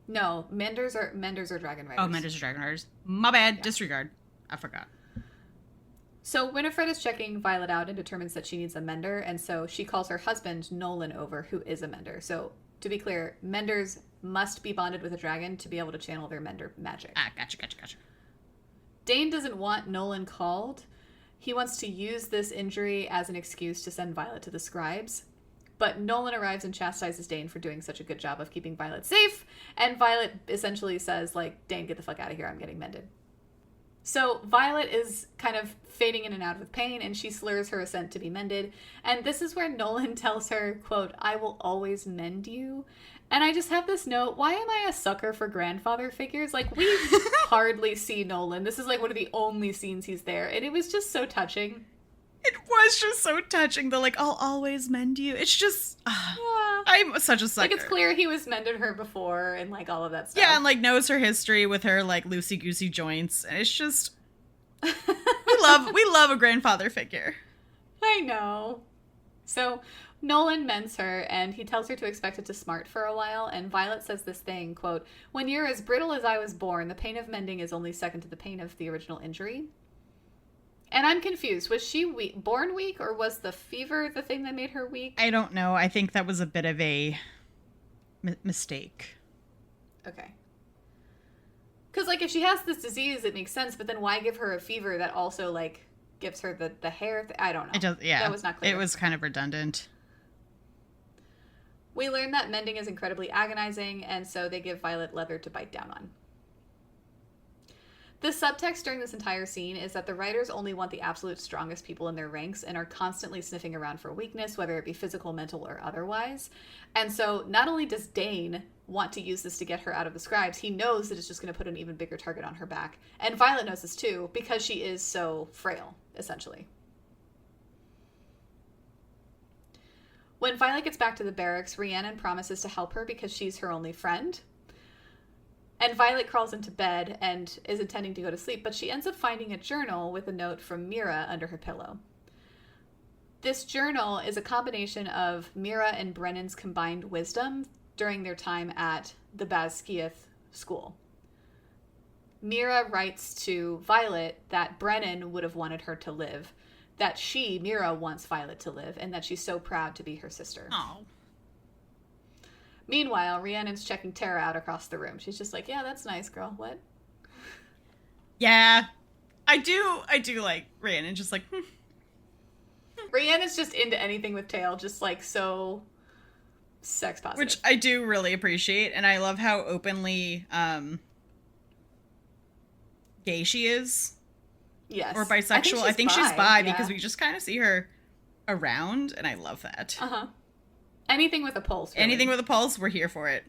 No, menders are dragon riders. Oh, menders are dragon riders. My bad. Yeah. Disregard. I forgot. So Winifred is checking Violet out and determines that she needs a mender, and so she calls her husband Nolan over, who is a mender. So to be clear, menders must be bonded with a dragon to be able to channel their mender magic. Ah, gotcha. Dane doesn't want Nolan called. He wants to use this injury as an excuse to send Violet to the scribes. But Nolan arrives and chastises Dane for doing such a good job of keeping Violet safe, and Violet essentially says, like, Dane, get the fuck out of here, I'm getting mended. So Violet is kind of fading in and out with pain, and she slurs her assent to be mended, and this is where Nolan tells her, quote, I will always mend you. And I just have this note, why am I a sucker for grandfather figures? Like, we hardly see Nolan. This is, like, one of the only scenes he's there, and it was just so touching. It was just so touching. The like, I'll always mend you. It's just, Yeah. I'm such a sucker. Like, it's clear he was mended her before and, like, all of that stuff. Yeah, and, like, knows her history with her, like, loosey-goosey joints. And it's just, we love a grandfather figure. I know. So Nolan mends her, and he tells her to expect it to smart for a while, and Violet says this thing, quote, "When you're as brittle as I was born, the pain of mending is only second to the pain of the original injury." And I'm confused. Was she born weak, or was the fever the thing that made her weak? I don't know. I think that was a bit of a mistake. Okay. Because, like, if she has this disease, it makes sense, but then why give her a fever that also, like, gives her the hair? I don't know. It does, yeah. That was not clear. It was kind of redundant. We learn that mending is incredibly agonizing, and so they give Violet leather to bite down on. The subtext during this entire scene is that the writers only want the absolute strongest people in their ranks and are constantly sniffing around for weakness, whether it be physical, mental, or otherwise. And so not only does Dane want to use this to get her out of the scribes, he knows that it's just going to put an even bigger target on her back. And Violet knows this too, because she is so frail, essentially. When Violet gets back to the barracks, Rhiannon promises to help her because she's her only friend. And Violet crawls into bed and is intending to go to sleep, but she ends up finding a journal with a note from Mira under her pillow. This journal is a combination of Mira and Brennan's combined wisdom during their time at the Basgiath school. Mira writes to Violet that Brennan would have wanted her to live, that she, Mira, wants Violet to live, and that she's so proud to be her sister. Oh. Meanwhile, Rhiannon's checking Tara out across the room. She's just like, yeah, that's nice, girl. What? Yeah. I do like Rhiannon, just like, Rhiannon's just into anything with tail, just like so sex positive. Which I do really appreciate, and I love how openly gay she is. Yes. Or bisexual. I think she's bi, yeah. because we just kind of see her around, and I love that. Uh-huh. Anything with a pulse. Really. Anything with a pulse, we're here for it.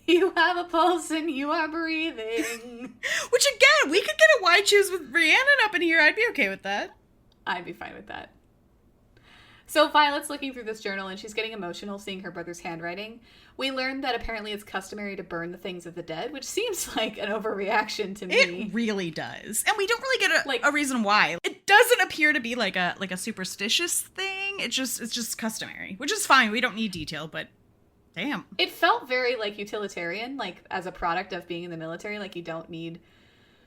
You have a pulse and you are breathing. Which, again, we could get a wide choose with Rhiannon up in here. I'd be okay with that. I'd be fine with that. So Violet's looking through this journal and she's getting emotional seeing her brother's handwriting. We learned that apparently it's customary to burn the things of the dead, which seems like an overreaction to me. It really does. And we don't really get a reason why. It doesn't appear to be like a superstitious thing. It's just customary, which is fine. We don't need detail, but damn. It felt very like utilitarian, like as a product of being in the military, like you don't need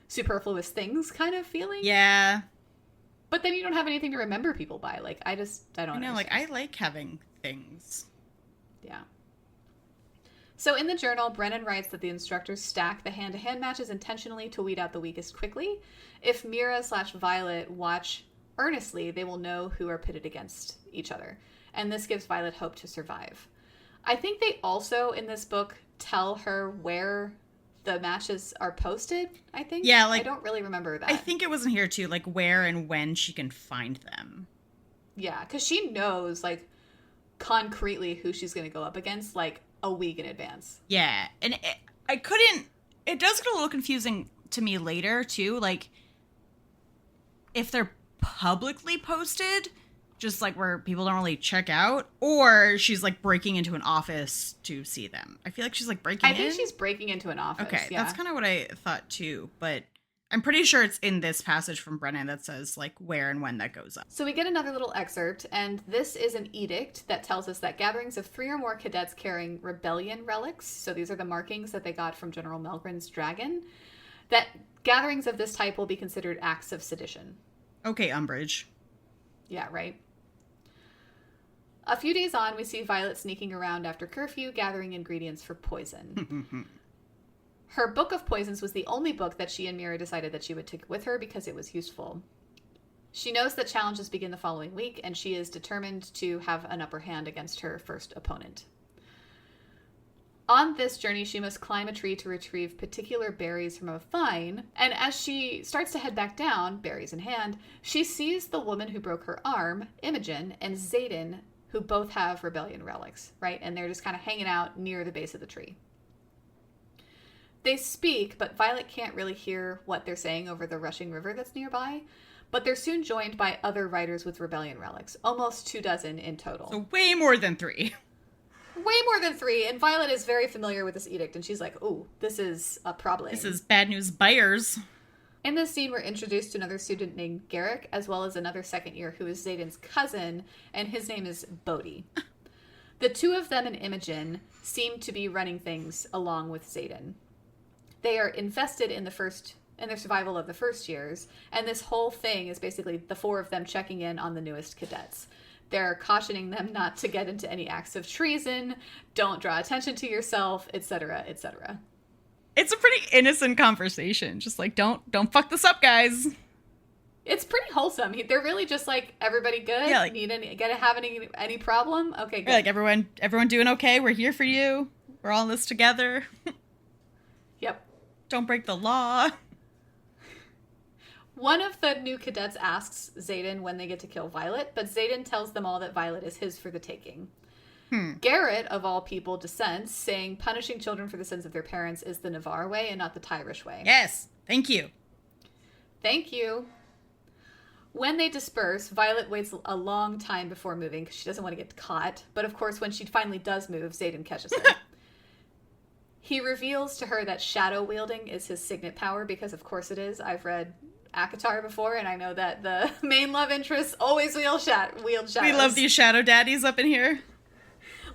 superfluous things kind of feeling. Yeah. But then you don't have anything to remember people by. Like, I don't know. Like, I like having things. Yeah. So in the journal, Brennan writes that the instructors stack the hand-to-hand matches intentionally to weed out the weakest quickly. If Mira/Violet watch earnestly, they will know who are pitted against each other. And this gives Violet hope to survive. I think they also, in this book, tell her where the matches are posted, I think. Yeah, like, I don't really remember that. I think it wasn't here, too, like, where and when she can find them. Yeah, because she knows, like, concretely who she's going to go up against, like, a week in advance. Yeah, and it does get a little confusing to me later, too, like, if they're publicly posted, just, like, where people don't really check out, or she's, like, breaking into an office to see them. I feel like she's, like, breaking in. I think she's breaking into an office, okay, yeah. that's kind of what I thought, too, but I'm pretty sure it's in this passage from Brennan that says, like, where and when that goes up. So we get another little excerpt, and this is an edict that tells us that gatherings of 3 or more cadets carrying rebellion relics, so these are the markings that they got from General Melgren's dragon, that gatherings of this type will be considered acts of sedition. Okay, Umbridge. Yeah, right? A few days on, we see Violet sneaking around after curfew, gathering ingredients for poison. Her book of poisons was the only book that she and Mira decided that she would take with her because it was useful. She knows that challenges begin the following week, and she is determined to have an upper hand against her first opponent. On this journey, she must climb a tree to retrieve particular berries from a vine, and as she starts to head back down, berries in hand, she sees the woman who broke her arm, Imogen, and Xaden, who both have rebellion relics, right? And they're just kind of hanging out near the base of the tree. They speak, but Violet can't really hear what they're saying over the rushing river that's nearby. But they're soon joined by other riders with rebellion relics, almost 24 in total. So way more than 3. Way more than 3, and Violet is very familiar with this edict, and she's like, ooh, this is a problem. This is bad news buyers. In this scene, we're introduced to another student named Garrick, as well as another second year who is Xaden's cousin, and his name is Bodhi. The two of them and Imogen seem to be running things along with Xaden. They are invested in their survival of the first years, and this whole thing is basically the 4 of them checking in on the newest cadets. They're cautioning them not to get into any acts of treason, don't draw attention to yourself, etc., etc. It's a pretty innocent conversation. Just like, don't fuck this up, guys. It's pretty wholesome. They're really just like, everybody good? Yeah, like, have any problem? Okay, good. Like, everyone doing okay? We're here for you. We're all in this together. Yep. Don't break the law. One of the new cadets asks Xaden when they get to kill Violet, but Xaden tells them all that Violet is his for the taking. Garrett, of all people, dissents, saying punishing children for the sins of their parents is the Navarre way and not the Tyrish way. Yes, thank you. Thank you. When they disperse, Violet waits a long time before moving because she doesn't want to get caught. But of course, when she finally does move, Xaden catches her. He reveals to her that shadow wielding is his signet power because of course it is. I've read ACOTAR before, and I know that the main love interests always wield shadows. We love these shadow daddies up in here.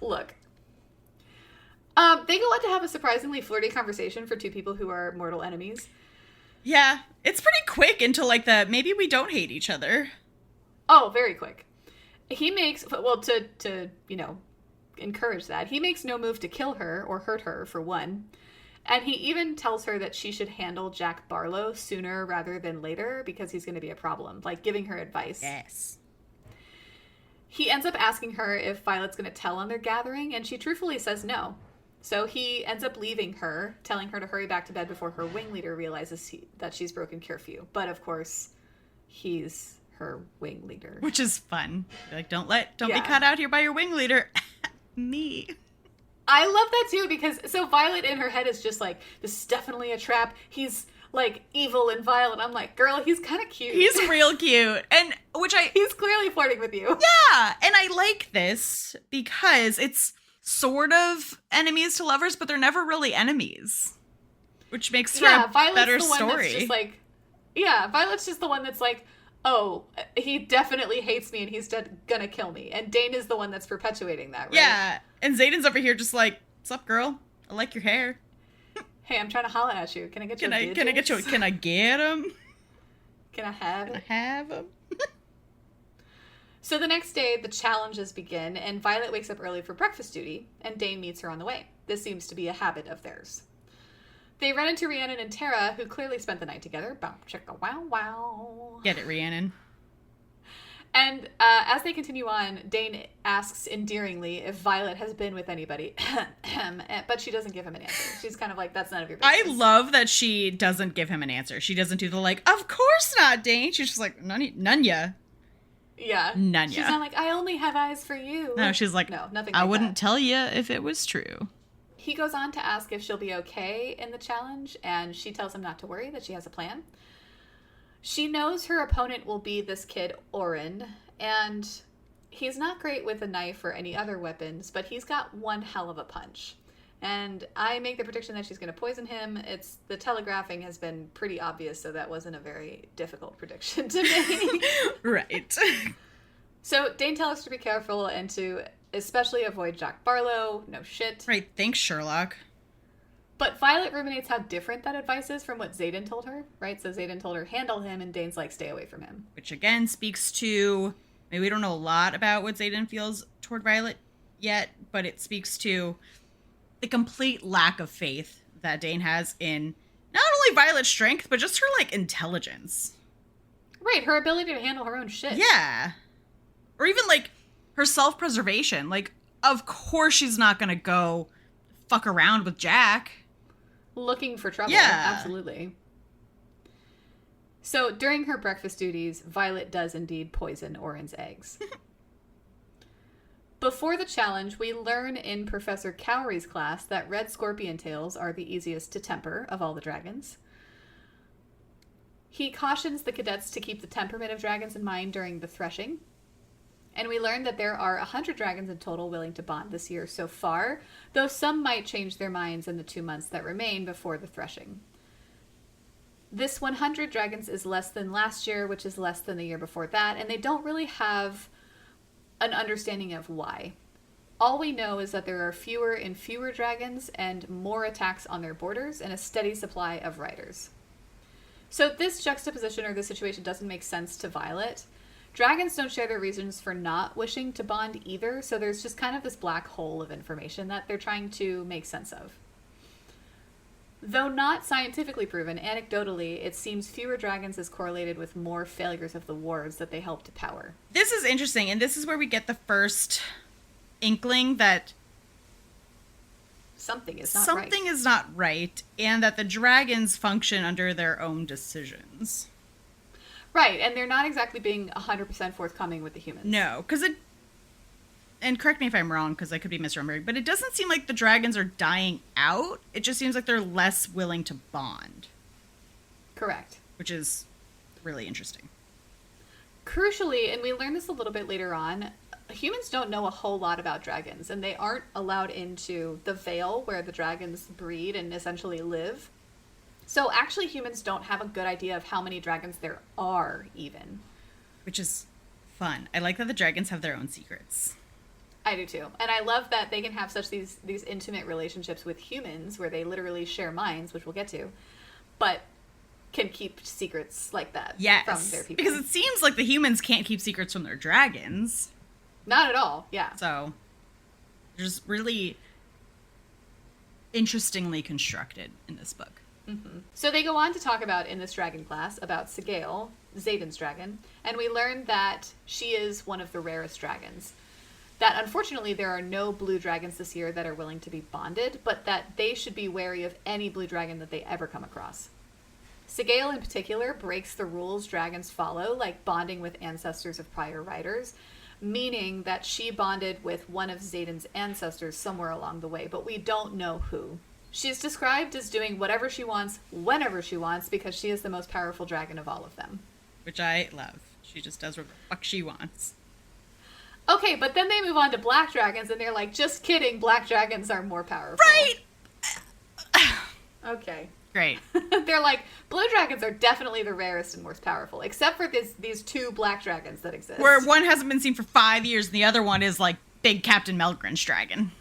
Look. They go on to have a surprisingly flirty conversation for 2 people who are mortal enemies. Yeah, it's pretty quick into like the maybe we don't hate each other. Oh, very quick. He makes, well, to encourage that, he makes no move to kill her or hurt her, for one. And he even tells her that she should handle Jack Barlow sooner rather than later because he's going to be a problem, like giving her advice. Yes. He ends up asking her if Violet's going to tell on their gathering, and she truthfully says no. So he ends up leaving her, telling her to hurry back to bed before her wing leader realizes that she's broken curfew. But of course, he's her wing leader. Which is fun. Like, don't be caught out here by your wing leader. Me. I love that too, because so Violet in her head is just like, this is definitely a trap. He's like evil and vile, and I'm like, girl, he's kind of cute. He's real cute. And he's clearly flirting with you. Yeah, and I like this because it's sort of enemies to lovers, but they're never really enemies. Which makes for a better story. Just like, Violet's just the one that's like, oh, he definitely hates me and he's gonna kill me. And Dane is the one that's perpetuating that, right? Yeah, and Xaden's over here just like, what's up, girl? I like your hair. Hey, I'm trying to holler at you. Can I get you? Can I get him? Can I have him? So the next day, the challenges begin, and Violet wakes up early for breakfast duty, and Dane meets her on the way. This seems to be a habit of theirs. They run into Rhiannon and Tara, who clearly spent the night together. Bow, chicka, wow, wow. Get it, Rhiannon. And as they continue on, Dane asks endearingly if Violet has been with anybody, but she doesn't give him an answer. She's kind of like, that's none of your business. I love that she doesn't give him an answer. She doesn't do the like, of course not, Dane. She's just like, none ya. Yeah. None ya. She's not like, I only have eyes for you. No, she's like, no, nothing I like wouldn't that. tell you if it was true. He goes on to ask if she'll be okay in the challenge, and she tells him not to worry, that she has a plan. She knows her opponent will be this kid, Oren, and he's not great with a knife or any other weapons, but he's got one hell of a punch. And I make the prediction that she's going to poison him. The telegraphing has been pretty obvious, so that wasn't a very difficult prediction to make. Right. So Dane tells us to be careful and to especially avoid Jack Barlow. No shit. Right. Thanks, Sherlock. But Violet ruminates how different that advice is from what Xaden told her, right? So Xaden told her, handle him, and Dane's like, stay away from him. Which again speaks to, maybe we don't know a lot about what Xaden feels toward Violet yet, but it speaks to the complete lack of faith that Dane has in not only Violet's strength, but just her, like, intelligence. Right, her ability to handle her own shit. Yeah. Or even, like, her self-preservation. Like, of course she's not gonna go fuck around with Jack. Looking for trouble. Yeah. Absolutely. So during her breakfast duties, Violet does indeed poison Oren's eggs. Before the challenge, we learn in Professor Cowrey's class that red scorpion tails are the easiest to temper of all the dragons. He cautions the cadets to keep the temperament of dragons in mind during the threshing. And we learned that there are 100 dragons in total willing to bond this year so far, though some might change their minds in the 2 months that remain before the threshing. This 100 dragons is less than last year, which is less than the year before that, and they don't really have an understanding of why. All we know is that there are fewer and fewer dragons and more attacks on their borders and a steady supply of riders. So this juxtaposition or this situation doesn't make sense to Violet. Dragons don't share their reasons for not wishing to bond either, so there's just kind of this black hole of information that they're trying to make sense of. Though not scientifically proven, anecdotally, it seems fewer dragons is correlated with more failures of the wards that they help to power. This is interesting, and this is where we get the first inkling that something is not right, and that the dragons function under their own decisions. Right, and they're not exactly being 100% forthcoming with the humans. No, because and correct me if I'm wrong, because I could be misremembering, but it doesn't seem like the dragons are dying out. It just seems like they're less willing to bond. Correct. Which is really interesting. Crucially, and we learn this a little bit later on, humans don't know a whole lot about dragons, and they aren't allowed into the Vale where the dragons breed and essentially live. So actually humans don't have a good idea of how many dragons there are, even. Which is fun. I like that the dragons have their own secrets. I do too. And I love that they can have such these intimate relationships with humans where they literally share minds, which we'll get to, but can keep secrets like that from their people. Because it seems like the humans can't keep secrets from their dragons. Not at all, yeah. So, just really interestingly constructed in this book. Mm-hmm. So they go on to talk about, in this dragon class, about Sigale, Xaden's dragon, and we learn that she is one of the rarest dragons. That unfortunately there are no blue dragons this year that are willing to be bonded, but that they should be wary of any blue dragon that they ever come across. Sigale in particular breaks the rules dragons follow, like bonding with ancestors of prior riders, meaning that she bonded with one of Xaden's ancestors somewhere along the way, but we don't know who. She's described as doing whatever she wants, whenever she wants, because she is the most powerful dragon of all of them. Which I love. She just does what the fuck she wants. Okay, but then they move on to black dragons, and they're like, just kidding, black dragons are more powerful. Right! Okay. Great. They're like, blue dragons are definitely the rarest and most powerful, except for these 2 black dragons that exist. Where one hasn't been seen for 5 years, and the other one is like big Captain Melgren's dragon.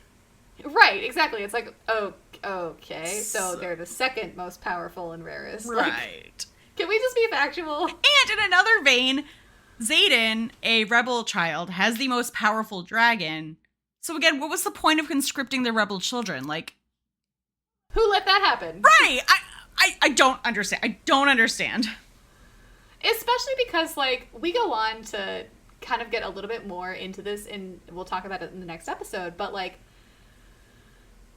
Right, exactly. It's like, oh, okay, so they're the second most powerful and rarest. Right. Like, can we just be factual? And in another vein, Xaden, a rebel child, has the most powerful dragon. So again, what was the point of conscripting the rebel children? Like, who let that happen? Right! I don't understand. I don't understand. Especially because, like, we go on to kind of get a little bit more into this, and we'll talk about it in the next episode, but, like,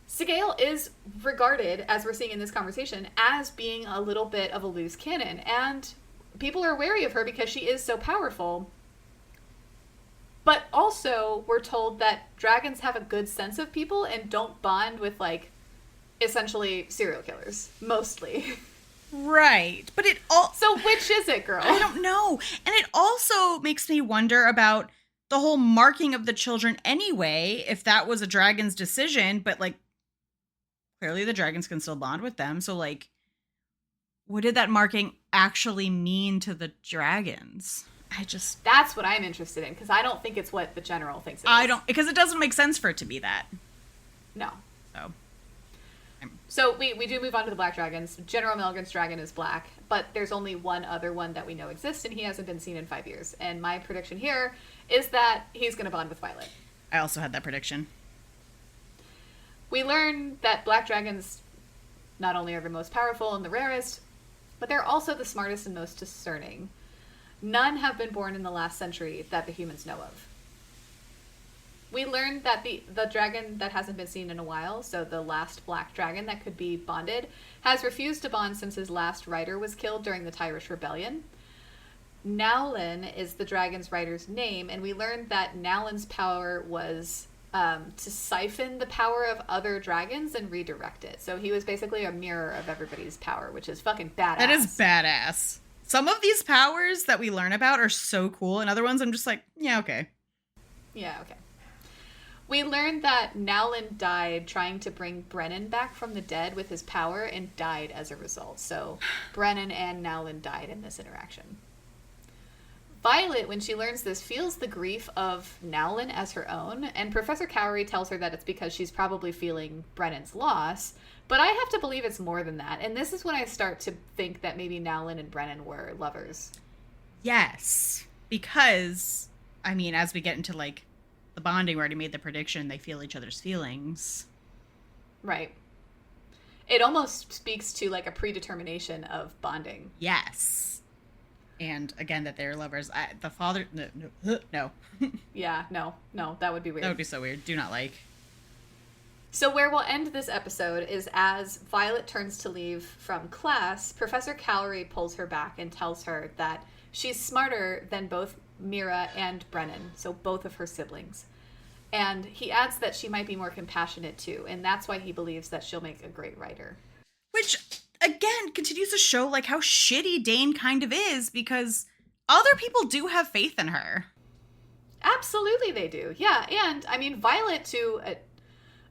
Sigale is regarded, as we're seeing in this conversation, as being a little bit of a loose cannon, and people are wary of her because she is so powerful. But also, we're told that dragons have a good sense of people and don't bond with, like, essentially serial killers, mostly. Right. But it all... So which is it, girl? I don't know. And it also makes me wonder about the whole marking of the children anyway, if that was a dragon's decision, but, like, clearly the dragons can still bond with them. So, like, what did that marking actually mean to the dragons? That's what I'm interested in, because I don't think it's what the general thinks it is. Because it doesn't make sense for it to be that. No. So we do move on to the black dragons. General Melgren's dragon is black, but there's only one other one that we know exists, and he hasn't been seen in 5 years. And my prediction here is that he's going to bond with Violet. I also had that prediction. We learn that black dragons not only are the most powerful and the rarest, but they're also the smartest and most discerning. None have been born in the last century that the humans know of. We learned that the dragon that hasn't been seen in a while, so the last black dragon that could be bonded, has refused to bond since his last rider was killed during the Tyrish Rebellion. Nowlin is the dragon's rider's name, and we learned that Nowlin's power was to siphon the power of other dragons and redirect it. So he was basically a mirror of everybody's power, which is fucking badass. That is badass. some of these powers that we learn about are so cool, and other ones I'm just like, yeah, okay. Yeah, okay. We learned that Nowlin died trying to bring Brennan back from the dead with his power and died as a result. So Brennan and Nowlin died in this interaction. Violet, when she learns this, feels the grief of Nowlin as her own, and Professor Cowrie tells her that it's because she's probably feeling Brennan's loss, but I have to believe it's more than that, and this is when I start to think that maybe Nowlin and Brennan were lovers. Yes, because, I mean, as we get into, like, the bonding, we already made the prediction, they feel each other's feelings. Right. It almost speaks to, like, a predetermination of bonding. Yes. And again, that they're lovers. The father, no. Yeah, no, that would be weird. That would be so weird. Do not like. So where we'll end this episode is as Violet turns to leave from class, Professor Cowrie pulls her back and tells her that she's smarter than both Mira and Brennan, so both of her siblings. And he adds that she might be more compassionate too, and that's why he believes that she'll make a great writer. Which, again, continues to show, like, how shitty Dane kind of is, because other people do have faith in her. Absolutely they do, yeah. And, I mean, Violet, to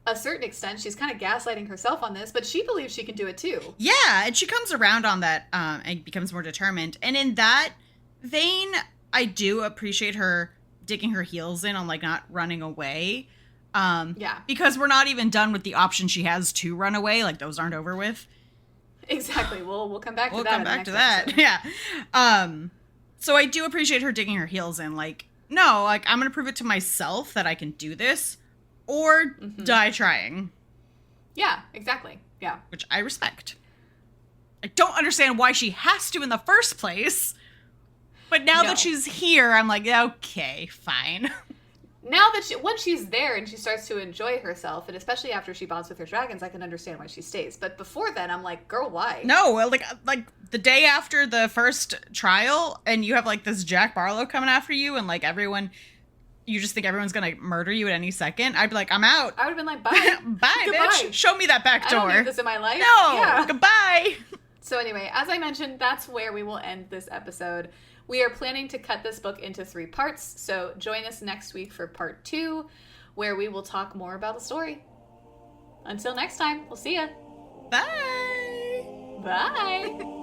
a certain extent, she's kind of gaslighting herself on this, but she believes she can do it too. Yeah, and she comes around on that and becomes more determined. And in that vein, I do appreciate her digging her heels in on, like, not running away. Yeah. Because we're not even done with the option she has to run away. Like, those aren't over with. Exactly. We'll come back to that. We'll come back to that. Yeah. So I do appreciate her digging her heels in. Like, no, like, I'm going to prove it to myself that I can do this or die trying. Yeah, exactly. Yeah. Which I respect. I don't understand why she has to in the first place. But now that she's here, I'm like, okay, fine. Now that once she's there and she starts to enjoy herself, and especially after she bonds with her dragons, I can understand why she stays. But before then, I'm like, girl, why? No, like the day after the first trial, and you have, like, this Jack Barlow coming after you, and, like, everyone, you just think everyone's gonna murder you at any second. I'd be like, I'm out. I would have been like, bye. Bye, bitch. Show me that back door. I don't need this in my life. No, yeah. Goodbye. So anyway, as I mentioned, that's where we will end this episode. We are planning to cut this book into 3 parts, so join us next week for part 2, where we will talk more about the story. Until next time, we'll see ya. Bye. Bye.